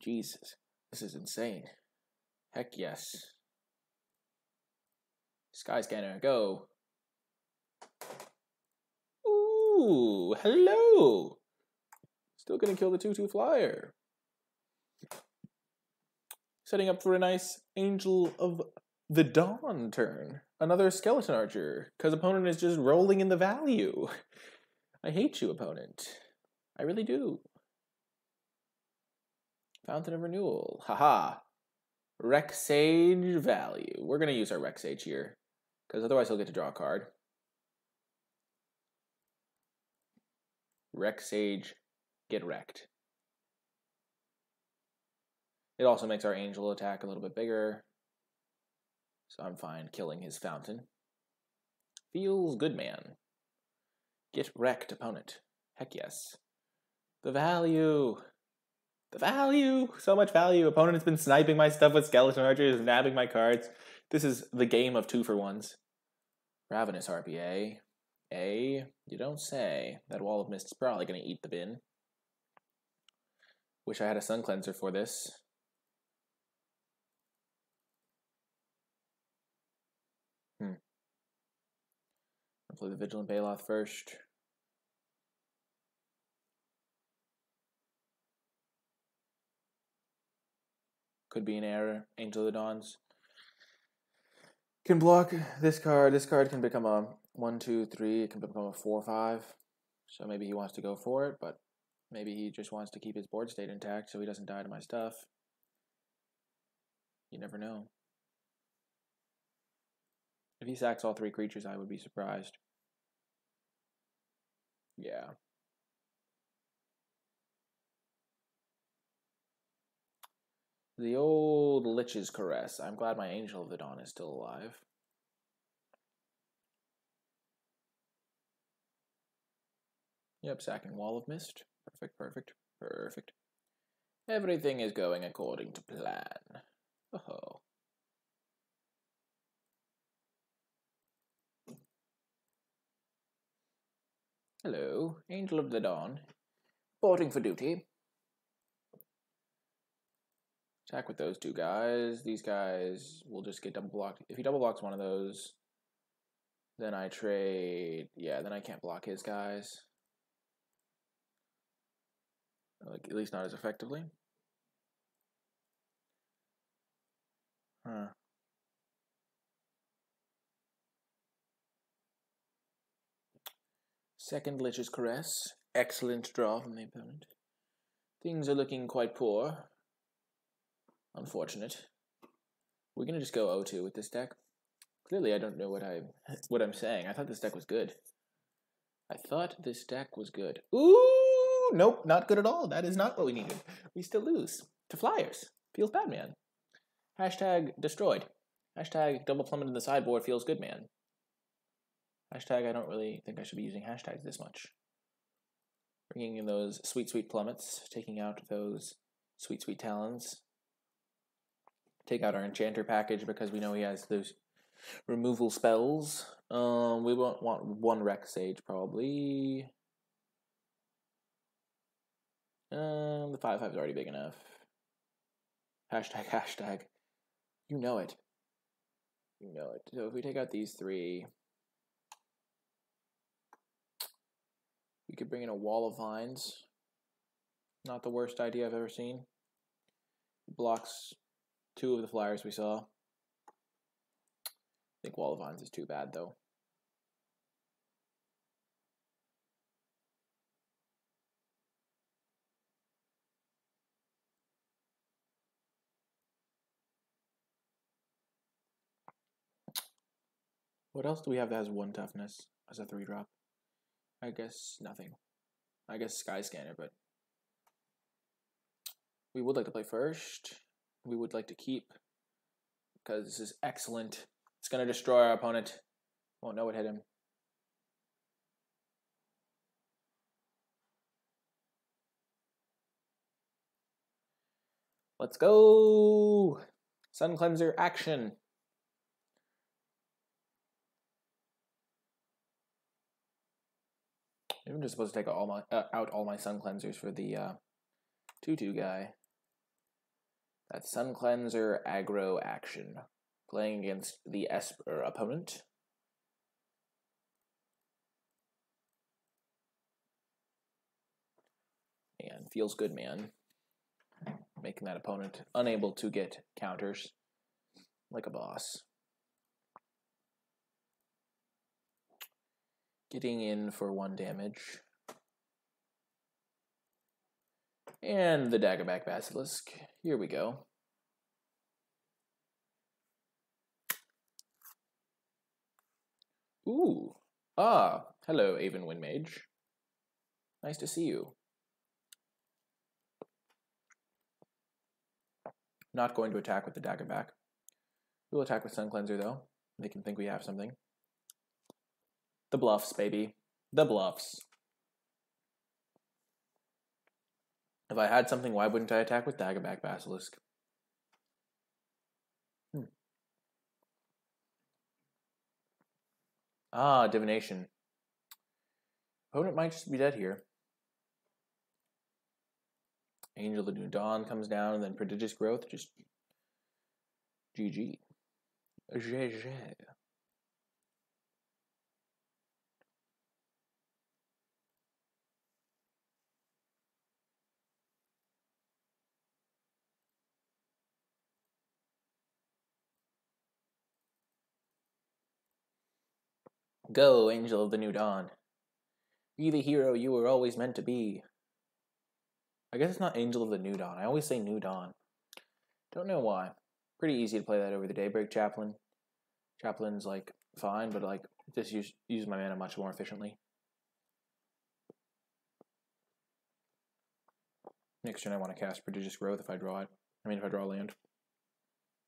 Speaker 1: Jesus, this is insane. Heck yes. Sky Scanner, go. Ooh, hello. Still gonna kill the 2/2 flyer. Setting up for a nice Angel of the Dawn turn. Another Skeleton Archer, because opponent is just rolling in the value. I hate you, opponent. I really do. Fountain of Renewal. Haha. Rec Sage value. We're going to use our Rec Sage here, because otherwise he'll get to draw a card. Rec Sage, get wrecked. It also makes our Angel attack a little bit bigger. So I'm fine killing his Fountain. Feels good, man. Get wrecked, opponent. Heck yes. The value. The value. So much value. Opponent has been sniping my stuff with Skeleton Archers, nabbing my cards. This is the game of 2-for-1s. Ravenous RPA. You don't say. That Wall of Mist is probably going to eat the bin. Wish I had a Sun Cleanser for this. I'll play the Vigilant Baloth first. Could be an error. Angel of the Dawns. Can block this card. This card can become a 1, 2, 3. It can become a 4, 5. So maybe he wants to go for it, but maybe he just wants to keep his board state intact so he doesn't die to my stuff. You never know. If he sacks all 3 creatures, I would be surprised. Yeah. The old Lich's Caress. I'm glad my Angel of the Dawn is still alive. Yep, sacking Wall of Mist. Perfect, perfect, perfect. Everything is going according to plan. Oh. Hello, Angel of the Dawn. Reporting for duty. Attack with those 2 guys. These guys will just get double blocked. If he double blocks one of those, then I trade. Yeah, then I can't block his guys. Like, at least not as effectively. Huh. Second Lich's Caress. Excellent draw from the opponent. Things are looking quite poor. Unfortunate. We're gonna just go 0-2 with this deck. Clearly, I don't know what I'm saying. I thought this deck was good. Ooh, nope, not good at all. That is not what we needed. We still lose to Flyers. Feels bad, man. Hashtag destroyed. Hashtag double plummet in the sideboard feels good, man. Hashtag I don't really think I should be using hashtags this much. Bringing in those sweet, sweet plummets. Taking out those sweet, sweet talons. Take out our enchanter package because we know he has those removal spells. We won't want 1 Rex Sage probably. The 5/5 is already big enough. Hashtag, hashtag. You know it. You know it. So if we take out these 3, we could bring in a Wall of Vines. Not the worst idea I've ever seen. Blocks 2 of the Flyers we saw. I think Wall of Vines is too bad, though. What else do we have that has 1 toughness as a 3-drop? I guess nothing. I guess Sky Scanner, but we would like to play first. We would like to keep because this is excellent. It's going to destroy our opponent. Won't know what hit him. Let's go! Sun Cleanser action. I'm just supposed to take out all my Sun Cleansers for the 2/2 guy. That's Sun Cleanser aggro action. Playing against the Esper opponent. And feels good, man. Making that opponent unable to get counters like a boss. Getting in for 1 damage. And the Daggerback Basilisk. Here we go. Ooh. Ah, hello, Aven Windmage. Nice to see you. Not going to attack with the Daggerback. We'll attack with Sun Cleanser, though. They can think we have something. The bluffs, baby. The bluffs. If I had something, why wouldn't I attack with Daggerback Basilisk? Ah, Divination. Opponent might just be dead here. Angel of the New Dawn comes down, and then Prodigious Growth, just GG. GG. Go, angel of the new dawn. Be the hero you were always meant to be. I guess it's not angel of the new dawn. I always say new dawn. Don't know why. Pretty easy to play that over the Daybreak Chaplain. Chaplain's like fine, but like just use my mana much more efficiently. Next turn I want to cast Prodigious Growth if I draw it. I mean if I draw land.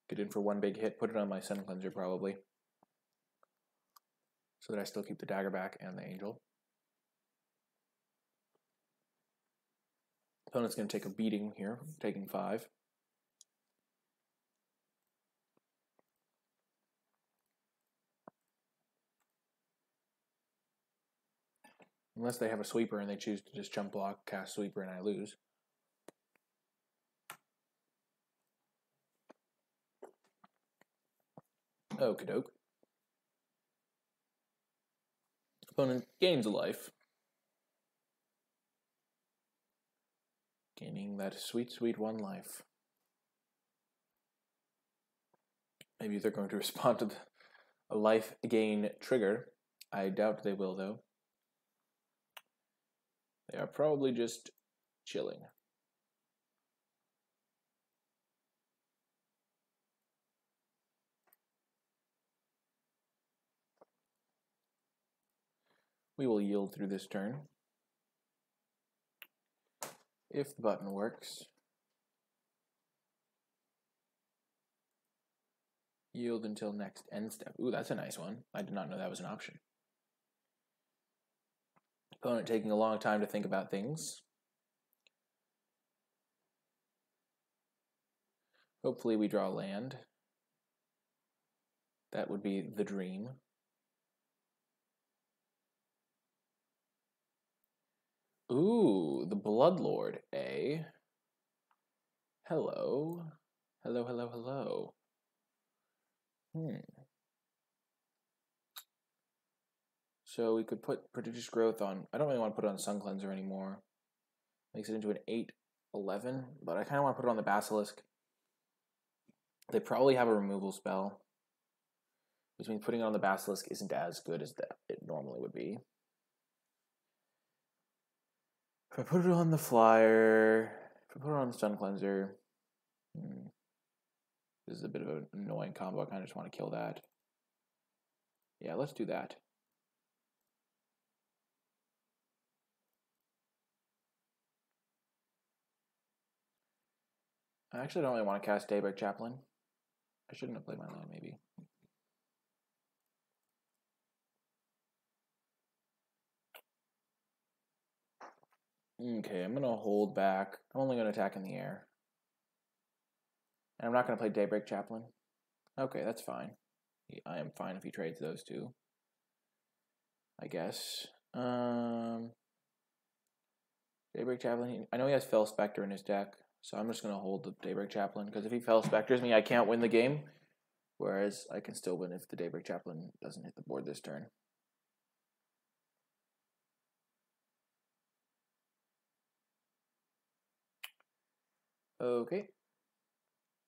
Speaker 1: Get in for one big hit, put it on my Sun Cleanser probably. So that I still keep the dagger back and the angel. Opponent's going to take a beating here, taking 5. Unless they have a sweeper and they choose to just jump block, cast sweeper, and I lose. Okie doke. Opponent gains a life. Gaining that sweet, sweet 1 life. Maybe they're going to respond to a life gain trigger. I doubt they will, though. They are probably just chilling. We will yield through this turn. If the button works. Yield until next end step. Ooh, that's a nice one. I did not know that was an option. Opponent taking a long time to think about things. Hopefully we draw land. That would be the dream. Ooh, the Bloodlord, eh? Hello. Hello, hello, hello. So we could put Prodigious Growth on. I don't really want to put it on Sun Cleanser anymore. Makes it into an 8/11, but I kind of want to put it on the Basilisk. They probably have a removal spell, which means putting it on the Basilisk isn't as good as it normally would be. If I put it on the Flyer, if I put it on the Sun Cleanser, this is a bit of an annoying combo. I kind of just want to kill that. Yeah, let's do that. I actually don't really want to cast Daybreak Chaplain. I shouldn't have played my land, maybe. Okay, I'm going to hold back. I'm only going to attack in the air. And I'm not going to play Daybreak Chaplain. Okay, that's fine. I am fine if he trades those two. I guess. Daybreak Chaplain. I know he has Fell Spectre in his deck, so I'm just going to hold the Daybreak Chaplain, because if he Fell Spectres me, I can't win the game. Whereas I can still win if the Daybreak Chaplain doesn't hit the board this turn. Okay.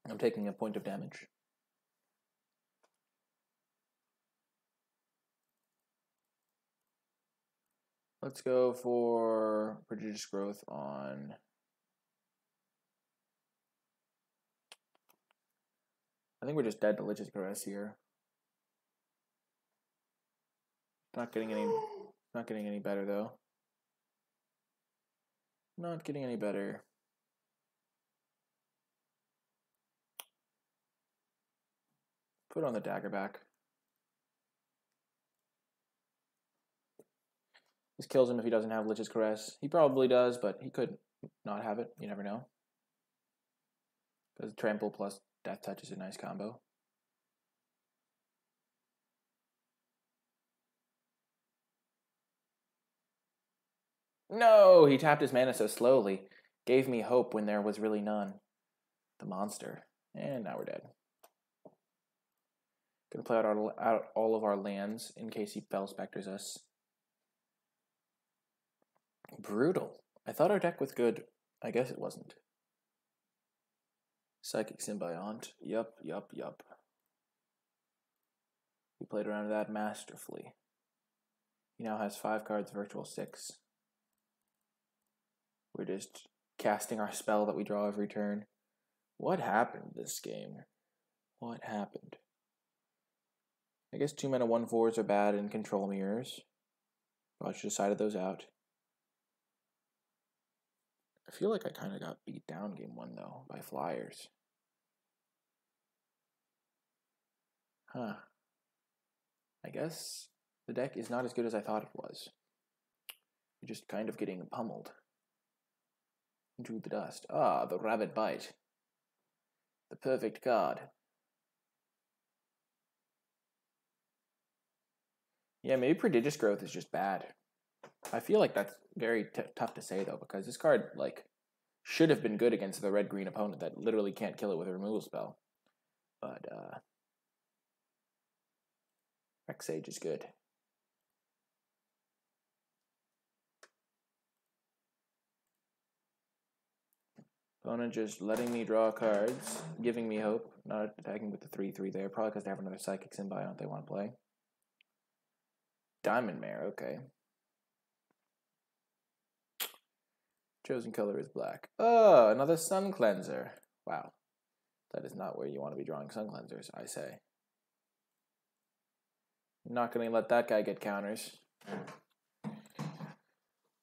Speaker 1: I'm taking a point of damage. Let's go for Prodigious Growth on... I think we're just dead to Lich's Caress here. Not getting any better though. Not getting any better. Put on the dagger back. This kills him if he doesn't have Lich's Caress. He probably does, but he could not have it. You never know. Because Trample plus Death Touch is a nice combo. No! He tapped his mana so slowly. Gave me hope when there was really none. The monster. And now we're dead. Gonna play out all of our lands in case he Fell Spectres us. Brutal. I thought our deck was good. I guess it wasn't. Psychic Symbiont. Yup. We played around that masterfully. He now has 5 cards, virtual 6. We're just casting our spell that we draw every turn. What happened this game? What happened? I guess 2 mana 1/4s are bad in control mirrors. Probably should have decided those out. I feel like I kind of got beat down game 1 though by flyers. Huh. I guess the deck is not as good as I thought it was. You're just kind of getting pummeled into the dust. Ah, the rabbit bite. The perfect card. Yeah, maybe Prodigious Growth is just bad. I feel like that's very tough to say, though, because this card, like, should have been good against the red-green opponent that literally can't kill it with a removal spell. But, Sage is good. Opponent just letting me draw cards, giving me hope, not attacking with the 3/3 there, probably because they have another Psychic Symbiont they want to play. Diamond Mare, okay. Chosen color is black. Oh, another Sun Cleanser. Wow. That is not where you want to be drawing Sun Cleansers, I say. I'm not going to let that guy get counters.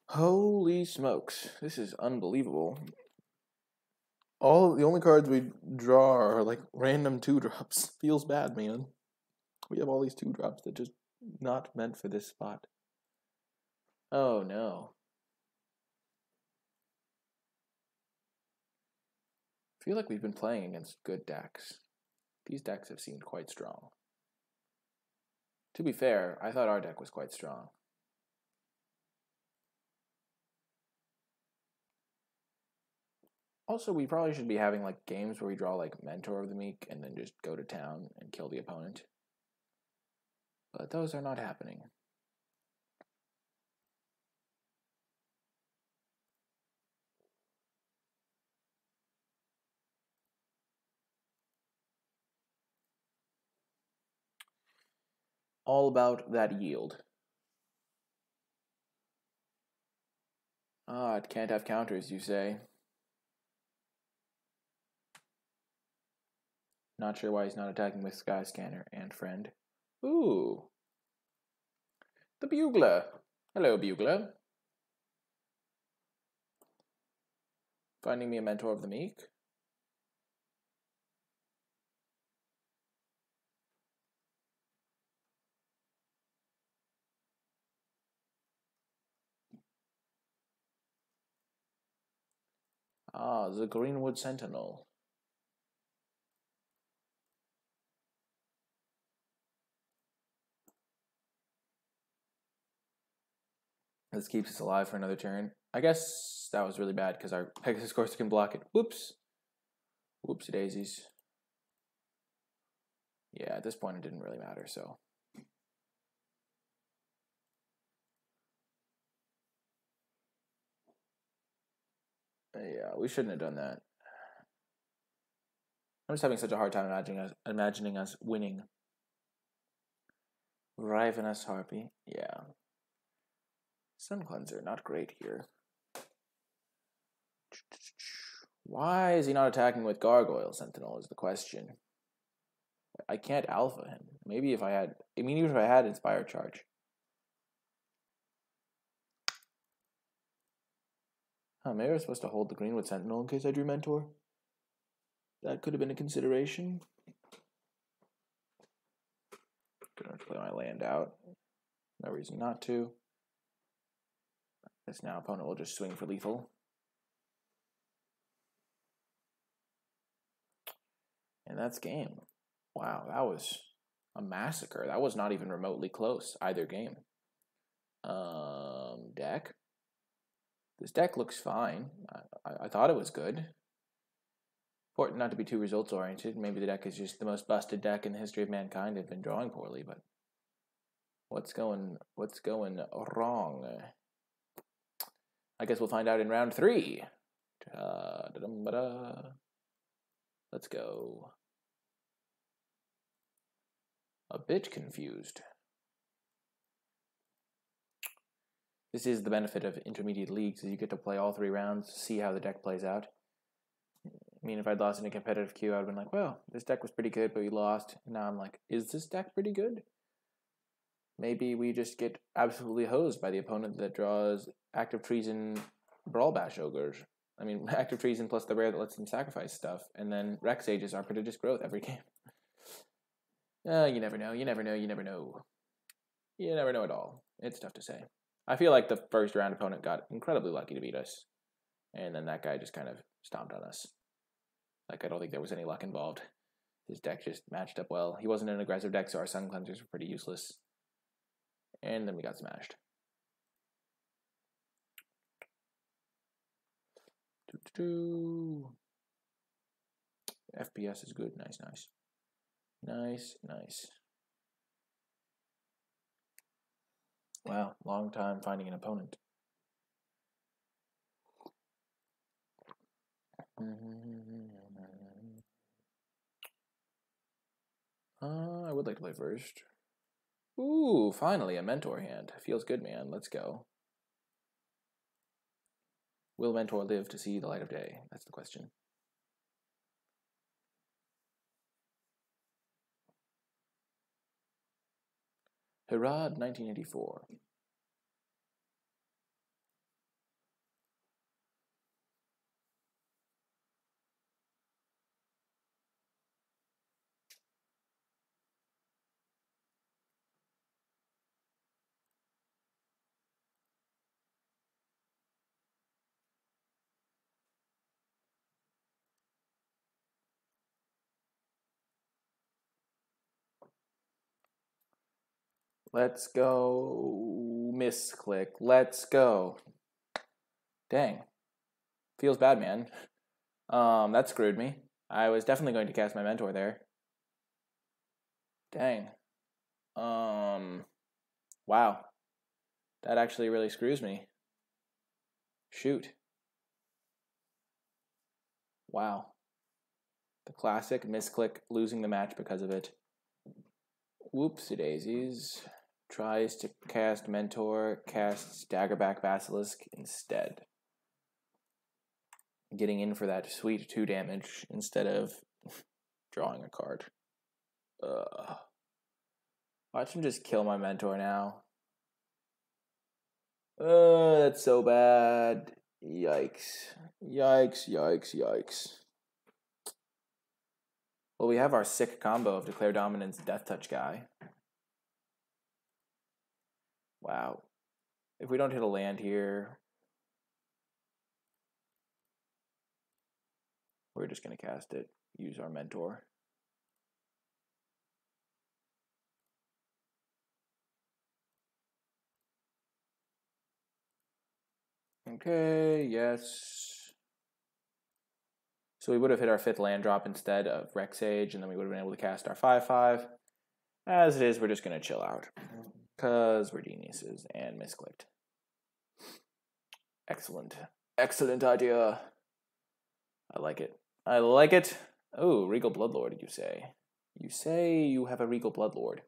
Speaker 1: Holy smokes. This is unbelievable. The only cards we draw are like random 2-drops. Feels bad, man. We have all these 2-drops that just not meant for this spot. Oh no. I feel like we've been playing against good decks. These decks have seemed quite strong. To be fair, I thought our deck was quite strong. Also, we probably should be having like games where we draw like Mentor of the Meek and then just go to town and kill the opponent. But those are not happening. All about that yield. Ah, it can't have counters, you say. Not sure why he's not attacking with Sky Scanner and Friend. Ooh. The Bugler. Hello, Bugler. Finding me a Mentor of the Meek. Ah, the Greenwood Sentinel. This keeps us alive for another turn. I guess that was really bad because our Pegasus Courser can block it. Whoops. Whoopsie daisies. Yeah, at this point it didn't really matter, so. Yeah, we shouldn't have done that. I'm just having such a hard time imagining us winning. Ravenous Harpy, yeah. Sun Cleanser, not great here. Why is he not attacking with Gargoyle Sentinel is the question. I can't alpha him. Maybe if I had, even if I had Inspire Charge. Huh, maybe I was supposed to hold the Greenwood Sentinel in case I drew Mentor. That could have been a consideration. Gonna play my land out. No reason not to. This now opponent will just swing for lethal. And that's game. Wow, that was a massacre. That was not even remotely close, either game. Deck. This deck looks fine. I thought it was good. Important not to be too results oriented. Maybe the deck is just the most busted deck in the history of mankind. They've been drawing poorly, but what's going wrong? I guess we'll find out in round 3. Let's go. A bit confused. This is the benefit of intermediate leagues, is you get to play all 3 rounds, see how the deck plays out. I mean, if I'd lost in a competitive queue, I would have been like, well, this deck was pretty good, but we lost. And now I'm like, is this deck pretty good? Maybe we just get absolutely hosed by the opponent that draws Active Treason Brawl Bash Ogres. I mean, Active Treason plus the rare that lets them sacrifice stuff, and then Rex Sages are prodigious growth every game. You never know, you never know, you never know. You never know at all. It's tough to say. I feel like the first round opponent got incredibly lucky to beat us, and then that guy just kind of stomped on us. Like, I don't think there was any luck involved. His deck just matched up well. He wasn't an aggressive deck, so our Sun Cleansers were pretty useless. And then we got smashed. FPS is good. Nice, nice. Nice, nice. Wow, long time finding an opponent. I would like to play first. Ooh, finally a mentor hand. Feels good, man. Let's go. Will mentor live to see the light of day? That's the question. Herod, 1984. Let's go. Misclick. Let's go. Dang. Feels bad, man. That screwed me. I was definitely going to cast my mentor there. Dang. Wow. That actually really screws me. Shoot. Wow. The classic misclick, losing the match because of it. Whoopsie daisies. Tries to cast Mentor, casts Daggerback Basilisk instead. Getting in for that sweet 2 damage instead of drawing a card. Watch him just kill my Mentor now. That's so bad. Yikes. Yikes, yikes, yikes. Well, we have our sick combo of Declare Dominance, Death Touch guy. Wow. If we don't hit a land here, we're just going to cast it. Use our Mentor. Okay, yes. So we would have hit our 5th land drop instead of Rex Sage, and then we would have been able to cast our 5/5. As it is, we're just going to chill out. Because we're geniuses and misclicked. Excellent. Excellent idea. I like it. I like it. Oh, Regal Bloodlord, you say. You say you have a Regal Bloodlord.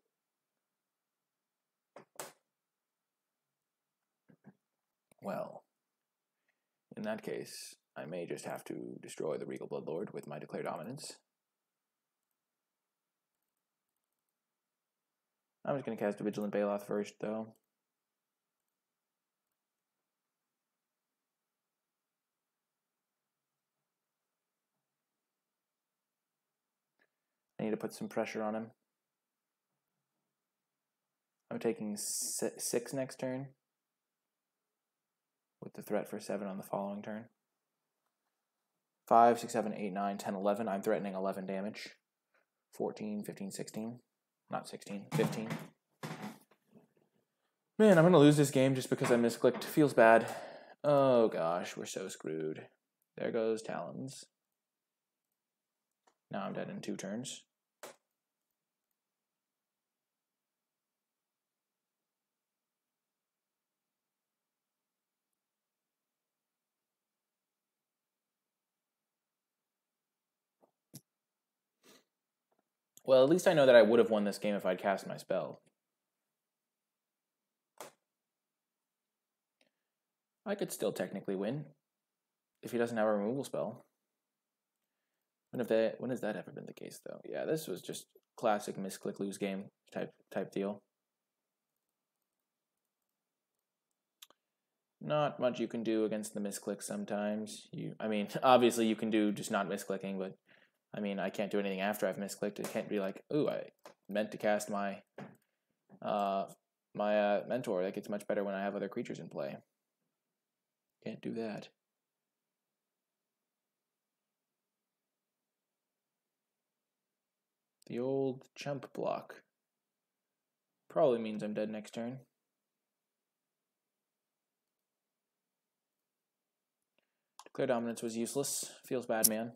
Speaker 1: Well, in that case, I may just have to destroy the Regal Bloodlord with my Declare Dominance. I'm just going to cast a Vigilant Baloth first, though. I need to put some pressure on him. I'm taking 6 next turn, with the threat for 7 on the following turn. 5, 6, 7, 8, 9, 10, 11. I'm threatening 11 damage. 14, 15, 16. Not 16, 15. Man, I'm going to lose this game just because I misclicked. Feels bad. Oh gosh, we're so screwed. There goes Talons. Now I'm dead in 2 turns. Well, at least I know that I would have won this game if I'd cast my spell. I could still technically win if he doesn't have a removal spell. When has that ever been the case, though? Yeah, this was just classic misclick lose game type deal. Not much you can do against the misclick sometimes. I mean, obviously you can do just not misclicking, but I mean, I can't do anything after I've misclicked. It can't be like, ooh, I meant to cast my mentor. Like, it's much better when I have other creatures in play. Can't do that. The old chump block. Probably means I'm dead next turn. Declare Dominance was useless. Feels bad, man.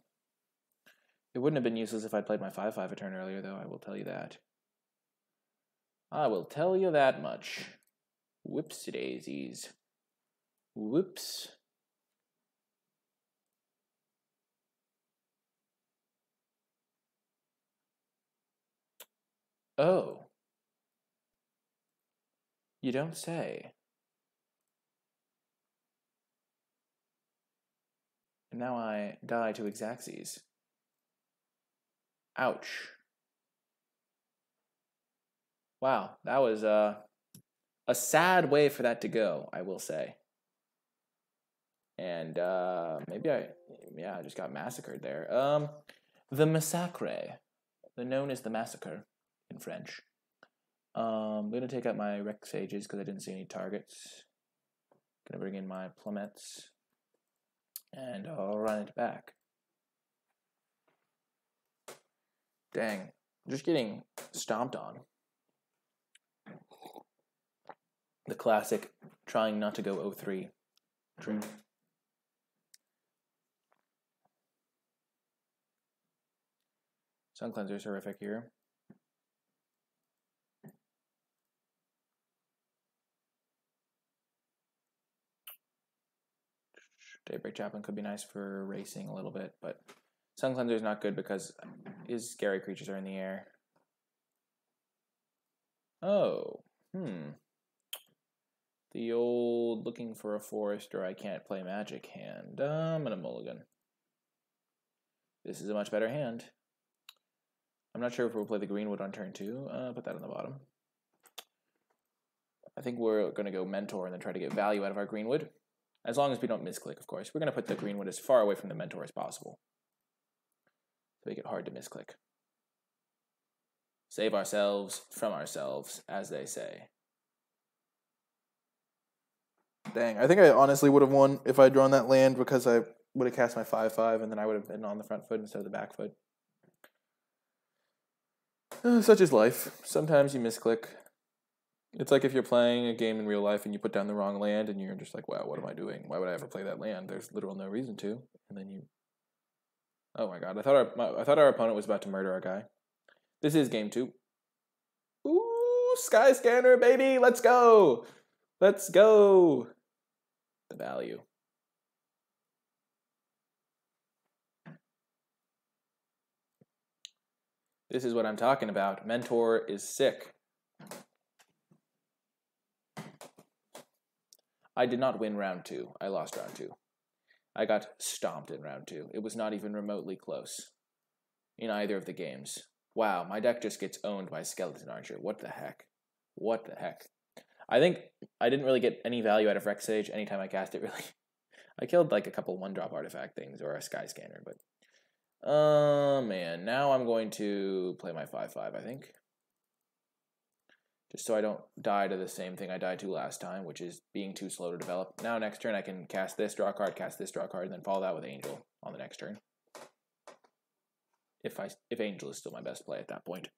Speaker 1: It wouldn't have been useless if I'd played my 5/5 a turn earlier, though, I will tell you that. I will tell you that much. Whoopsie-daisies. Whoops. Oh. You don't say. And now I die to Xaxes. Ouch. Wow, that was a sad way for that to go, I will say. And maybe I just got massacred there. The Massacre, known as the Massacre in French. I'm going to take out my Rex Sages because I didn't see any targets. Going to bring in my Plummets. And I'll run it back. Dang, just getting stomped on. The classic trying not to go 0-3. True. Sun Cleanser is horrific here. Daybreak Chaplain could be nice for racing a little bit, but Sun Cleanser is not good because his scary creatures are in the air. Oh, The old looking for a forest or I can't play magic hand. I'm gonna mulligan. This is a much better hand. I'm not sure if we'll play the Greenwood on turn 2. Put that on the bottom. I think we're going to go Mentor and then try to get value out of our Greenwood. As long as we don't misclick, of course. We're going to put the Greenwood as far away from the Mentor as possible. To make it hard to misclick. Save ourselves from ourselves, as they say. Dang, I think I honestly would have won if I'd drawn that land because I would have cast my 5/5 and then I would have been on the front foot instead of the back foot. Such is life. Sometimes you misclick. It's like if you're playing a game in real life and you put down the wrong land and you're just like, wow, what am I doing? Why would I ever play that land? There's literal no reason to. And then you... Oh my god, I thought our opponent was about to murder our guy. This is game 2. Ooh, Sky Scanner, baby! Let's go! Let's go! The value. This is what I'm talking about. Mentor is sick. I did not win round 2. I lost round 2. I got stomped in round 2. It was not even remotely close in either of the games. Wow, my deck just gets owned by Skeleton Archer. What the heck? What the heck? I think I didn't really get any value out of Rex Sage anytime I cast it, really. I killed like a couple 1-drop artifact things or a Sky Scanner, but... man, now I'm going to play my 5/5, I think. Just so I don't die to the same thing I died to last time, which is being too slow to develop. Now next turn I can cast this, draw a card, cast this, draw a card, and then follow that with Angel on the next turn. If Angel is still my best play at that point.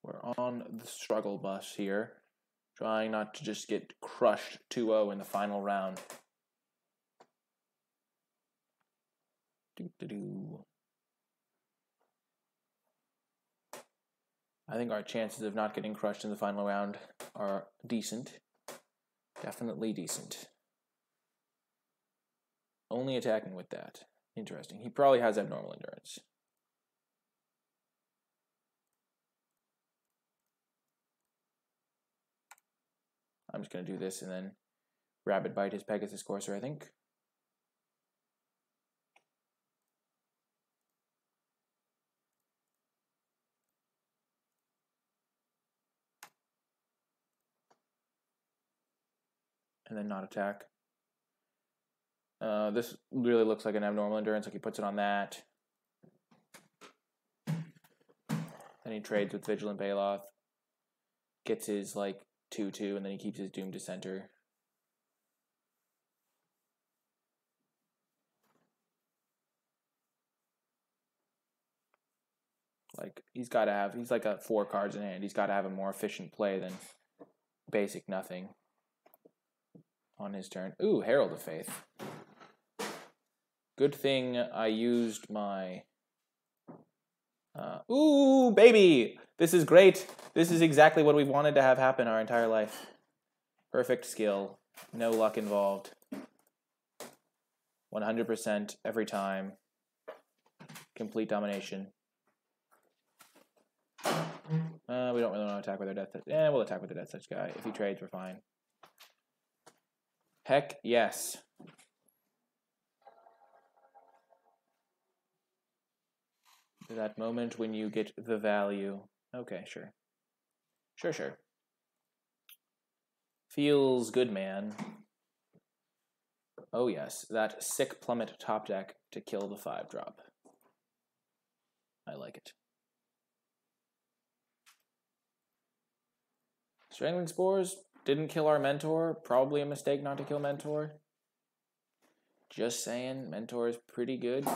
Speaker 1: We're on the struggle bus here, trying not to just get crushed 2-0 in the final round. I think our chances of not getting crushed in the final round are decent. Definitely decent. Only attacking with that. Interesting. He probably has abnormal endurance. I'm just going to do this and then Rapid Bite his Pegasus Courser, I think. And then not attack. This really looks like an abnormal endurance, like he puts it on that. Then he trades with Vigilant Baloth. Gets his, like, 2/2, and then he keeps his Doom Dissenter. Like, he's like a 4 cards in hand. He's got to have a more efficient play than basic nothing on his turn. Ooh, Herald of Faith. Good thing I used my... ooh, baby! This is great. This is exactly what we've wanted to have happen our entire life. Perfect skill. No luck involved. 100% every time. Complete domination. We don't really want to attack with our Death Touch. Yeah, we'll attack with the Death Touch guy. If he trades, we're fine. Heck yes. That moment when you get the value. Okay, sure. Sure. Feels good, man. Oh yes, that sick plummet top deck to kill the 5-drop. I like it. Strangling Spores didn't kill our Mentor. Probably a mistake not to kill Mentor. Just saying, Mentor is pretty good.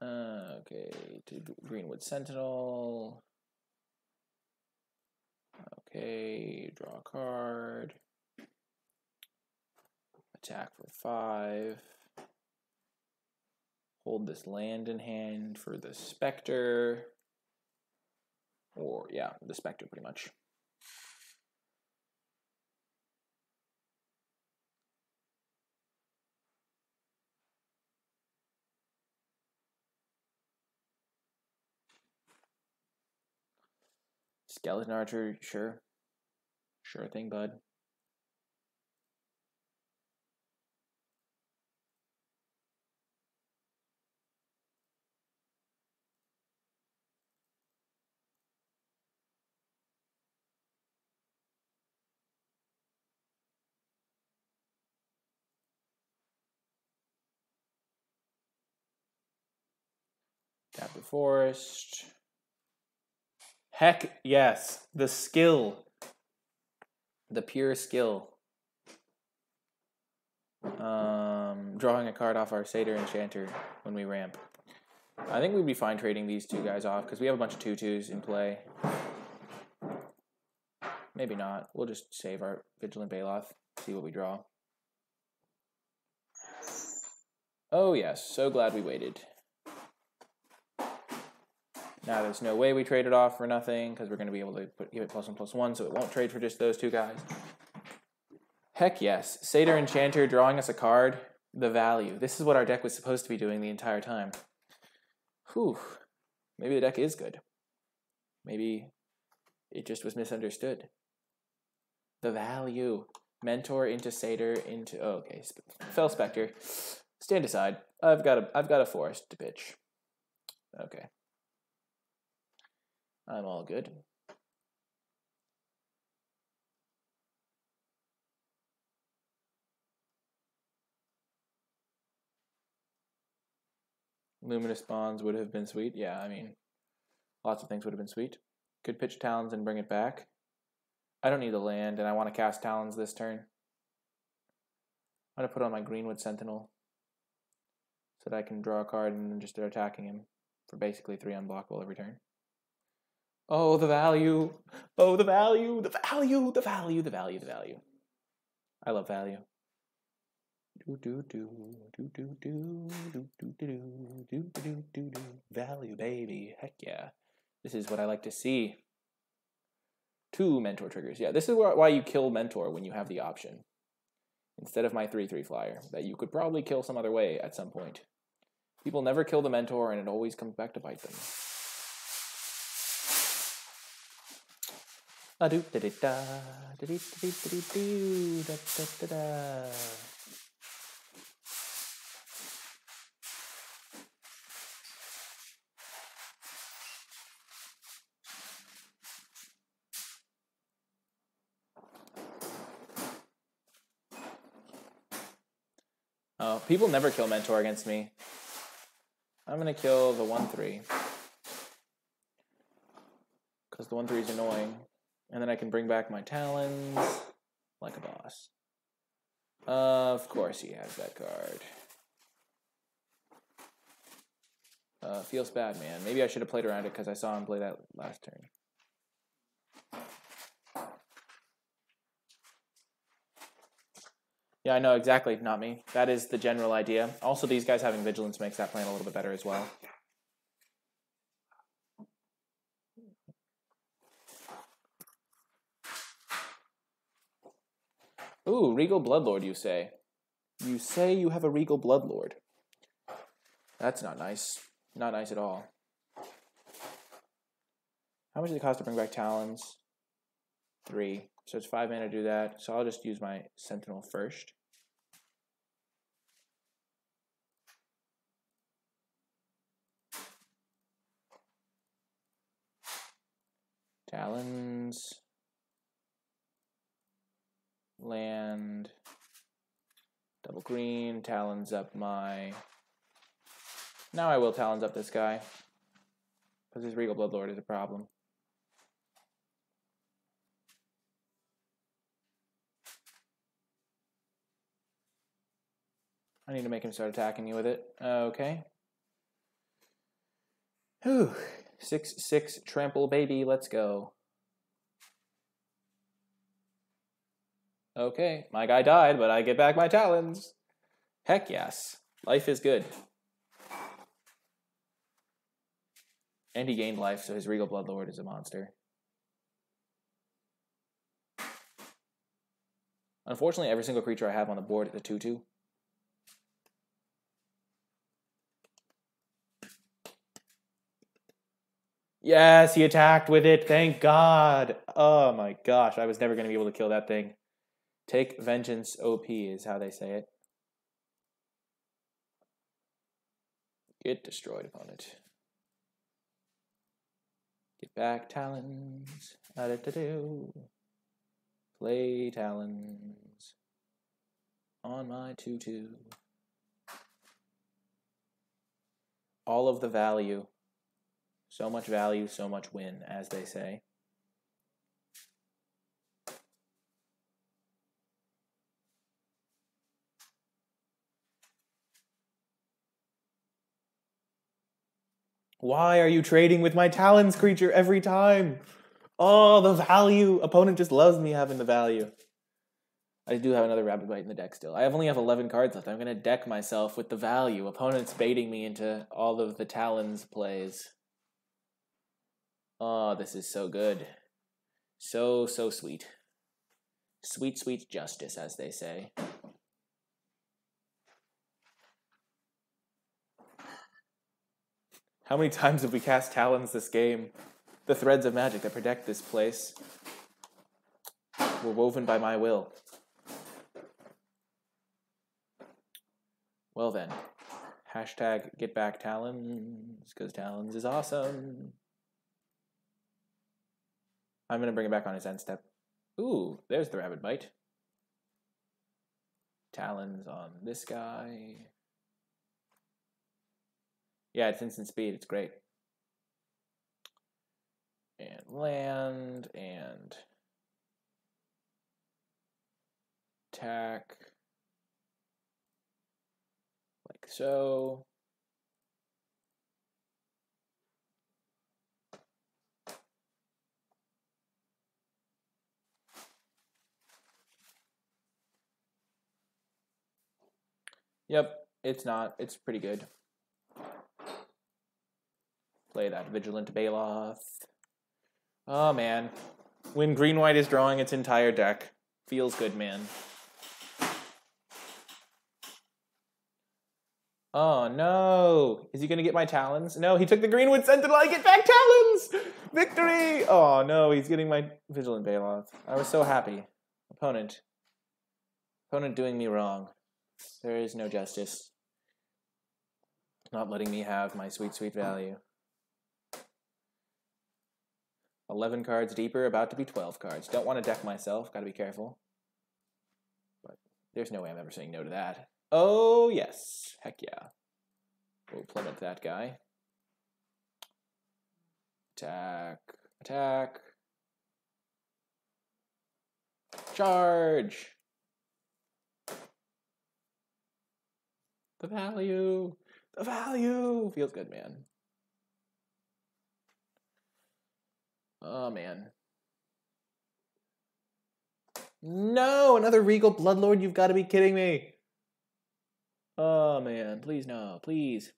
Speaker 1: Okay, to Greenwood Sentinel. Okay, draw a card. Attack for 5. Hold this land in hand for the Spectre. Or, yeah, the Spectre pretty much. Skeleton Archer, sure. Sure thing, bud. Tap the forest. Heck yes, the skill. The pure skill. Drawing a card off our Satyr Enchanter when we ramp. I think we'd be fine trading these two guys off because we have a bunch of 2/2s in play. Maybe not. We'll just save our Vigilant Baloth, see what we draw. Oh yes, so glad we waited. Now there's no way we trade it off for nothing because we're going to be able to give it +1/+1, so it won't trade for just those two guys. Heck yes. Satyr Enchanter drawing us a card. The value. This is what our deck was supposed to be doing the entire time. Whew. Maybe the deck is good. Maybe it just was misunderstood. The value. Mentor into Satyr into... Oh, okay. Fell Spectre. Stand aside. I've got a forest to pitch. Okay. I'm all good. Luminous Bonds would have been sweet. Yeah, I mean, lots of things would have been sweet. Could pitch Talons and bring it back. I don't need the land, and I want to cast Talons this turn. I'm going to put on my Greenwood Sentinel so that I can draw a card and then just start attacking him for basically 3 unblockable every turn. Oh, the value. Oh, the value. The value. The value. The value. The value. I love value. Value, baby. Heck yeah. This is what I like to see. 2 mentor triggers. Yeah, this is why you kill mentor when you have the option. Instead of my 3/3 flyer, that you could probably kill some other way at some point. People never kill the mentor, and it always comes back to bite them. Oh, people never kill mentor against me. I'm gonna kill the 1/3 because the 1/3 is annoying, and then I can bring back my talons like a boss. Of course he has that card. Feels bad, man. Maybe I should have played around it because I saw him play that last turn. Yeah, I know, exactly, not me. That is the general idea. Also, these guys having Vigilance makes that plan a little bit better as well. Ooh, Regal Bloodlord, you say. You say you have a Regal Bloodlord. That's not nice. Not nice at all. How much does it cost to bring back Talons? 3. So it's 5 mana to do that. So I'll just use my Sentinel first. Talons. Land. Double green. Talons up my... Now I will Talons up this guy. Because his Regal Bloodlord is a problem. I need to make him start attacking me with it. Okay. Whew. 6/6 trample, baby. Let's go. Okay, my guy died, but I get back my Talons. Heck yes. Life is good. And he gained life, so his Regal Bloodlord is a monster. Unfortunately, every single creature I have on the board is a 2/2. Yes, he attacked with it. Thank God. Oh my gosh, I was never going to be able to kill that thing. Take vengeance OP is how they say it. Get destroyed, opponent. Get back Talons. Play Talons on my 2/2. All of the value. So much value, so much win, as they say. Why are you trading with my Talons creature every time? Oh, the value. Opponent just loves me having the value. I do have another Rabbit Bite in the deck still. I only have 11 cards left. I'm going to deck myself with the value. Opponent's baiting me into all of the Talons plays. Oh, this is so good. So sweet. Sweet, sweet justice, as they say. How many times have we cast Talons this game? The threads of magic that protect this place were woven by my will. Well then, hashtag get back Talons, because Talons is awesome. I'm going to bring it back on his end step. Ooh, there's the Rabbit Bite. Talons on this guy. Yeah, it's instant speed. It's great. And land, and attack. Like so. Yep, it's not. It's pretty good. Play that Vigilant Baloth. Oh, man. When green-white is drawing its entire deck. Feels good, man. Oh, no. Is he going to get my Talons? No, he took the Greenwood Sentinel. I get back Talons! Victory! Oh, no, he's getting my Vigilant Baloth. I was so happy. Opponent. Opponent doing me wrong. There is no justice. Not letting me have my sweet, sweet value. 11 cards deeper, about to be 12 cards. Don't want to deck myself, gotta be careful. But there's no way I'm ever saying no to that. Oh, yes. Heck yeah. We'll plummet that guy. Attack. Attack. Charge. The value. The value. Feels good, man. Oh, man. No, another Regal Bloodlord. You've got to be kidding me. Oh, man. Please, no. Please.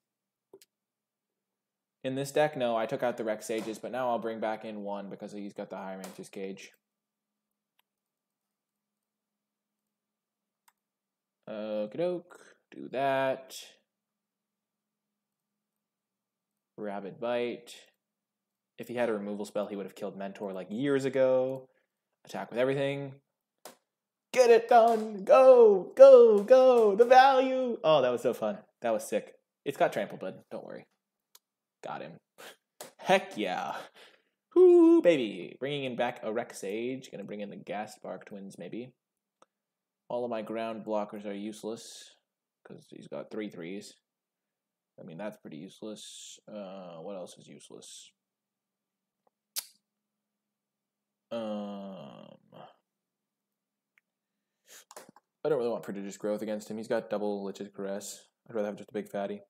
Speaker 1: In this deck, no. I took out the Rex Sages, but now I'll bring back in one because he's got the High Ranger's Cage. Okie doke. Do that. Rabid Bite. If he had a removal spell, he would have killed Mentor like years ago. Attack with everything. Get it done! Go! Go! Go! The value! Oh, that was so fun. That was sick. It's got Trample Blood. Don't worry. Got him. Heck yeah. Whoo, baby. Bringing in back a Rex Sage. Gonna bring in the Ghast Bark Twins, maybe. All of my ground blockers are useless. Because he's got 3/3s. I mean, that's pretty useless. What else is useless? I don't really want Prodigious Growth against him. He's got double Lich's Caress. I'd rather have just a big fatty.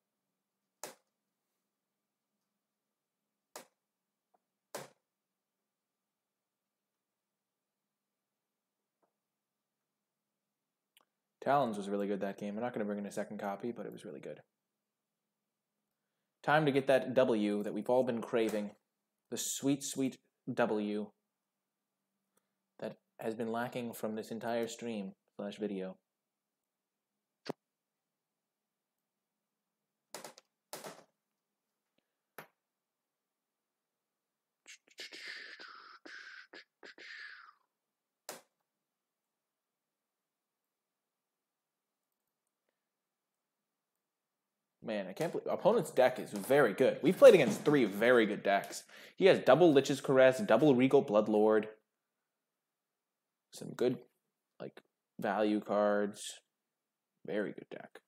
Speaker 1: Talons was really good that game. I'm not going to bring in a second copy, but it was really good. Time to get that W that we've all been craving. The sweet, sweet W that has been lacking from this entire stream / video. Man, I can't believe opponent's deck is very good. We've played against 3 very good decks. He has double Lich's Caress, double Regal Bloodlord. Some good, like, value cards. Very good deck.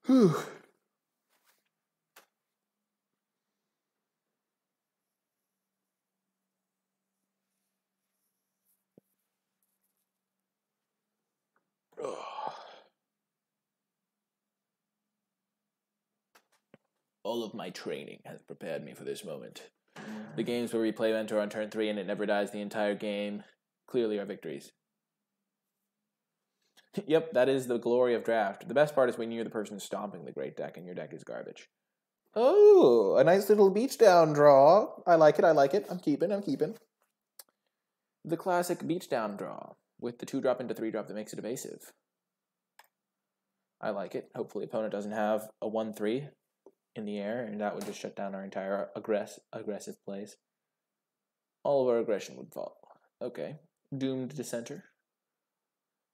Speaker 1: Whew. All of my training has prepared me for this moment. The games where we play Mentor on turn 3 and it never dies the entire game clearly are victories. Yep, that is the glory of draft. The best part is when you're the person stomping the great deck and your deck is garbage. Oh, a nice little beach down draw. I like it, I like it. I'm keeping. The classic beach down draw with the 2-drop into 3-drop that makes it evasive. I like it. Hopefully opponent doesn't have a 1/3 in the air, and that would just shut down our entire aggressive plays. All of our aggression would fall. Okay. Doomed Dissenter.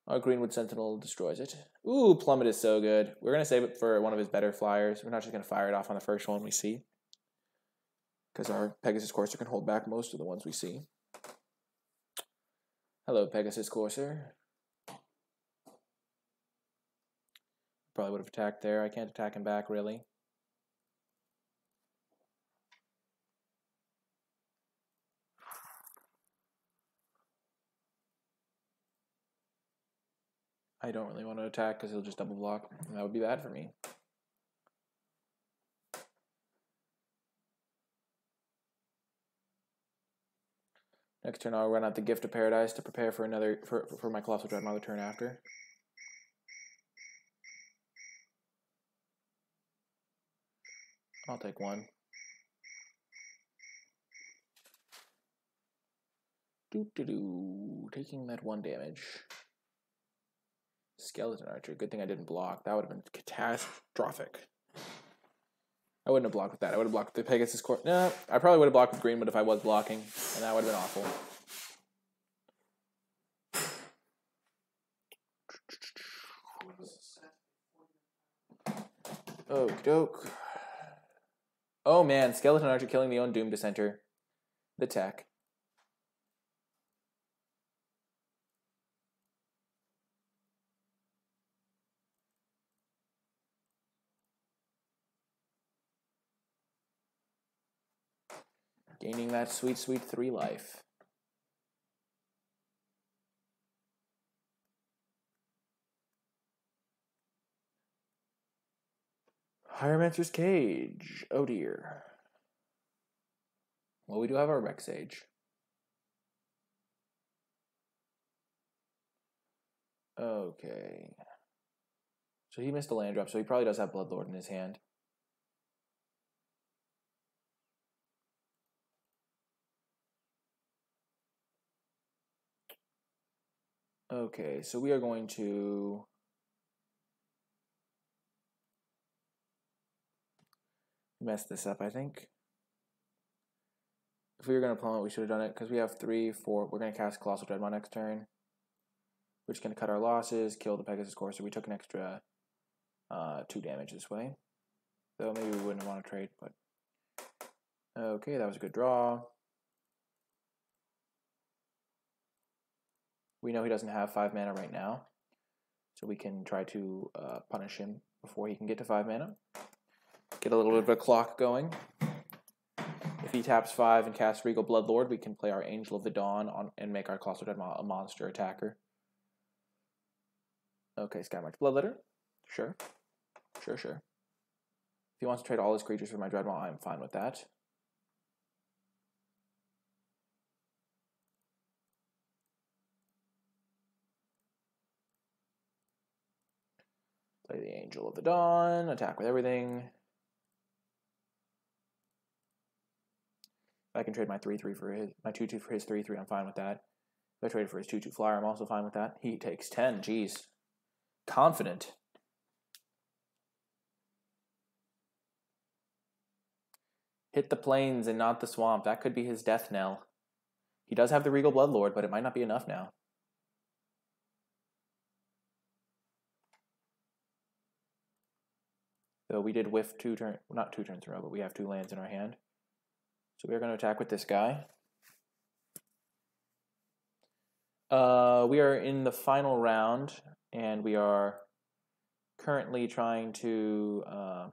Speaker 1: Our Greenwood Sentinel destroys it. Ooh, Plummet is so good. We're going to save it for one of his better flyers. We're not just going to fire it off on the first one we see. Because our Pegasus Courser can hold back most of the ones we see. Hello, Pegasus Courser. Probably would have attacked there. I can't attack him back, really. I don't really want to attack because he'll just double block. And that would be bad for me. Next turn I'll run out the Gift of Paradise to prepare for another for my Colossal Dreadmaw the turn after. I'll take one. Taking that 1 damage. Skeleton Archer. Good thing I didn't block. That would have been catastrophic. I wouldn't have blocked with that. I would have blocked with the Pegasus Core. No, I probably would have blocked with green, but if I was blocking, and that would have been awful. Okie doke. Oh man, Skeleton Archer killing the own Doom Dissenter. The tech. Gaining that sweet, sweet 3 life. Hieromancer's Cage. Oh dear. Well, we do have our Rex Sage. Okay. So he missed a land drop, so he probably does have Bloodlord in his hand. Okay, so we are going to mess this up, I think. If we were going to plummet, we should have done it, because we have 3, 4. We're going to cast Colossal Dreadmaw next turn. We're just going to cut our losses, kill the Pegasus Courser. We took an extra 2 damage this way. Though maybe we wouldn't want to trade, but... Okay, that was a good draw. We know he doesn't have 5 mana right now, so we can try to punish him before he can get to 5 mana. Get a little bit of a clock going. If he taps 5 and casts Regal Bloodlord, we can play our Angel of the Dawn on and make our Colossal Dreadmaw a monster attacker. Okay, Skymarch Bloodletter. Sure. Sure. If he wants to trade all his creatures for my Dreadmaw, I'm fine with that. Play the Angel of the Dawn, attack with everything. If I can trade my 3/3 for his, my 2/2 for his 3/3, I'm fine with that. If I trade for his 2/2 flyer, I'm also fine with that. He takes 10, jeez. Confident. Hit the plains and not the swamp. That could be his death knell. He does have the Regal Bloodlord, but it might not be enough now. So we did whiff 2 turns, not 2 turns in a row, but we have 2 lands in our hand. So we are going to attack with this guy. We are in the final round, and we are currently trying to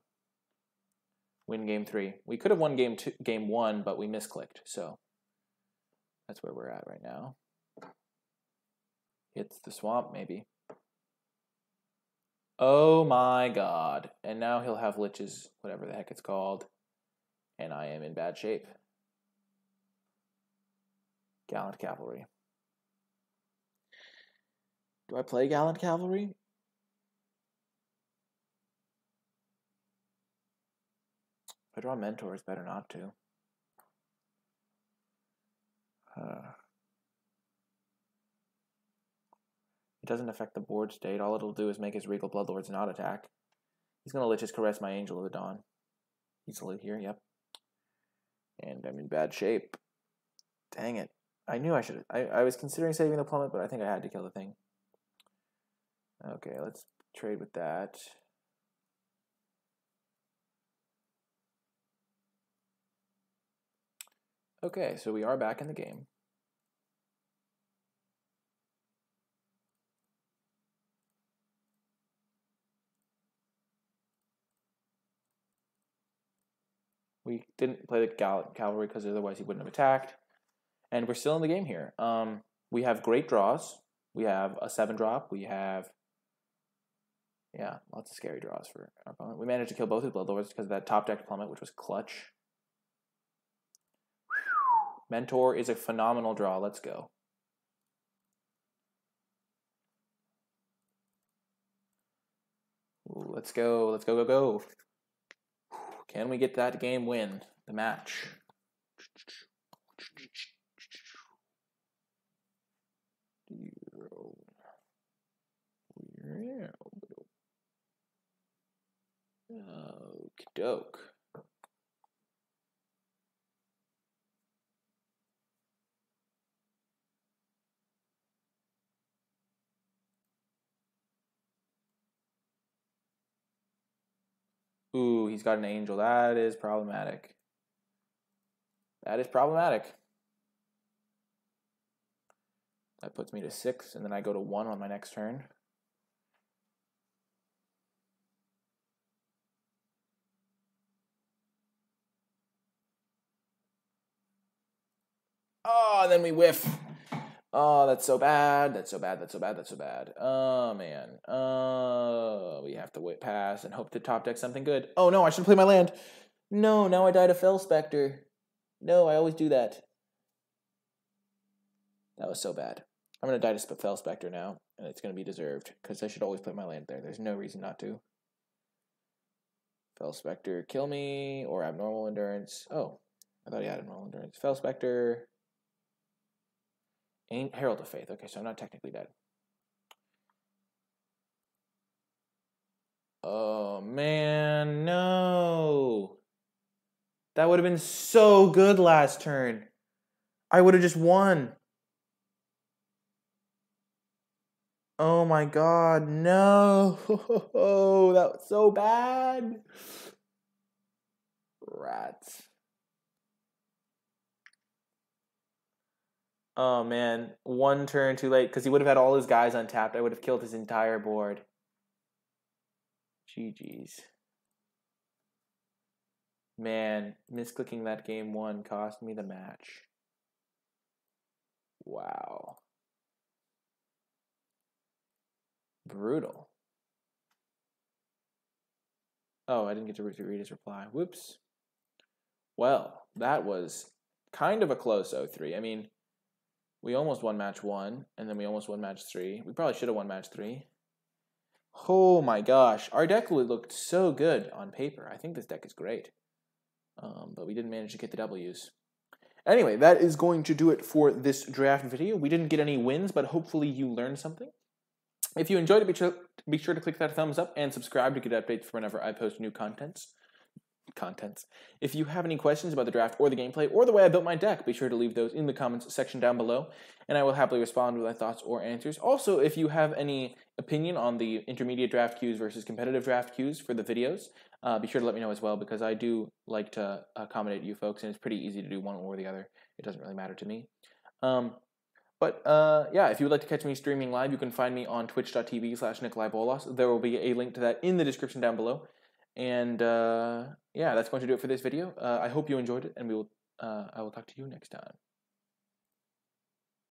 Speaker 1: win game 3. We could have won game 1, but we misclicked, so that's where we're at right now. Hits the swamp, maybe. Oh my god. And now he'll have Lich's, whatever the heck it's called. And I am in bad shape. Gallant Cavalry. Do I play Gallant Cavalry? If I draw Mentor, it's better not to. It doesn't affect the board state. All it'll do is make his Regal Bloodlords not attack. He's going to Lich's Caress my Angel of the Dawn. Easily here, yep. And I'm in bad shape. Dang it. I knew I should. I was considering saving the plummet, but I think I had to kill the thing. Okay, let's trade with that. Okay, so we are back in the game. We didn't play the Gallant Cavalry because otherwise he wouldn't have attacked. And we're still in the game here. We have great draws. We have a 7-drop. We have, yeah, lots of scary draws for our opponent. We managed to kill both his Bloodlords because of that top deck plummet, which was clutch. Mentor is a phenomenal draw. Let's go. Ooh, let's go. Let's go, go, go. Can we get that game win? The match. Okey-doke. Ooh, he's got an angel. That is problematic. That is problematic. That puts me to 6, and then I go to 1 on my next turn. Oh, and then we whiff. Oh, that's so bad. That's so bad. That's so bad. That's so bad. Oh, man. We have to pass and hope to top deck something good. Oh, no, I should play my land. No, now I died a Fell Spectre. No, I always do that. That was so bad. I'm going to die to Fell Spectre now, and it's going to be deserved, because I should always play my land there. There's no reason not to. Fell Spectre, kill me, or Abnormal Endurance. Oh, I thought he had Abnormal Endurance. Fell Spectre. Herald of Faith. Okay, so I'm not technically dead. Oh, man, no. That would have been so good last turn. I would have just won. Oh my god, no. Oh, that was so bad. Rats. Oh man, 1 turn too late, because he would have had all his guys untapped. I would have killed his entire board. GG's. Man, misclicking that game 1 cost me the match. Wow. Brutal. Oh, I didn't get to read his reply. Whoops. Well, that was kind of a close 0-3. I mean, we almost won match 1, and then we almost won match 3. We probably should have won match 3. Oh my gosh. Our deck looked so good on paper. I think this deck is great. But we didn't manage to get the W's. Anyway, that is going to do it for this draft video. We didn't get any wins, but hopefully you learned something. If you enjoyed it, be sure to click that thumbs up and subscribe to get updates for whenever I post new contents. If you have any questions about the draft or the gameplay or the way I built my deck, be sure to leave those in the comments section down below, and I will happily respond with my thoughts or answers. Also, if you have any opinion on the intermediate draft queues versus competitive draft queues for the videos, be sure to let me know as well, because I do like to accommodate you folks, and it's pretty easy to do one or the other. It doesn't really matter to me. Yeah, if you would like to catch me streaming live, you can find me on twitch.tv/NicolaiBolas. There will be a link to that in the description down below. And yeah, that's going to do it for this video. I hope you enjoyed it, and I will talk to you next time.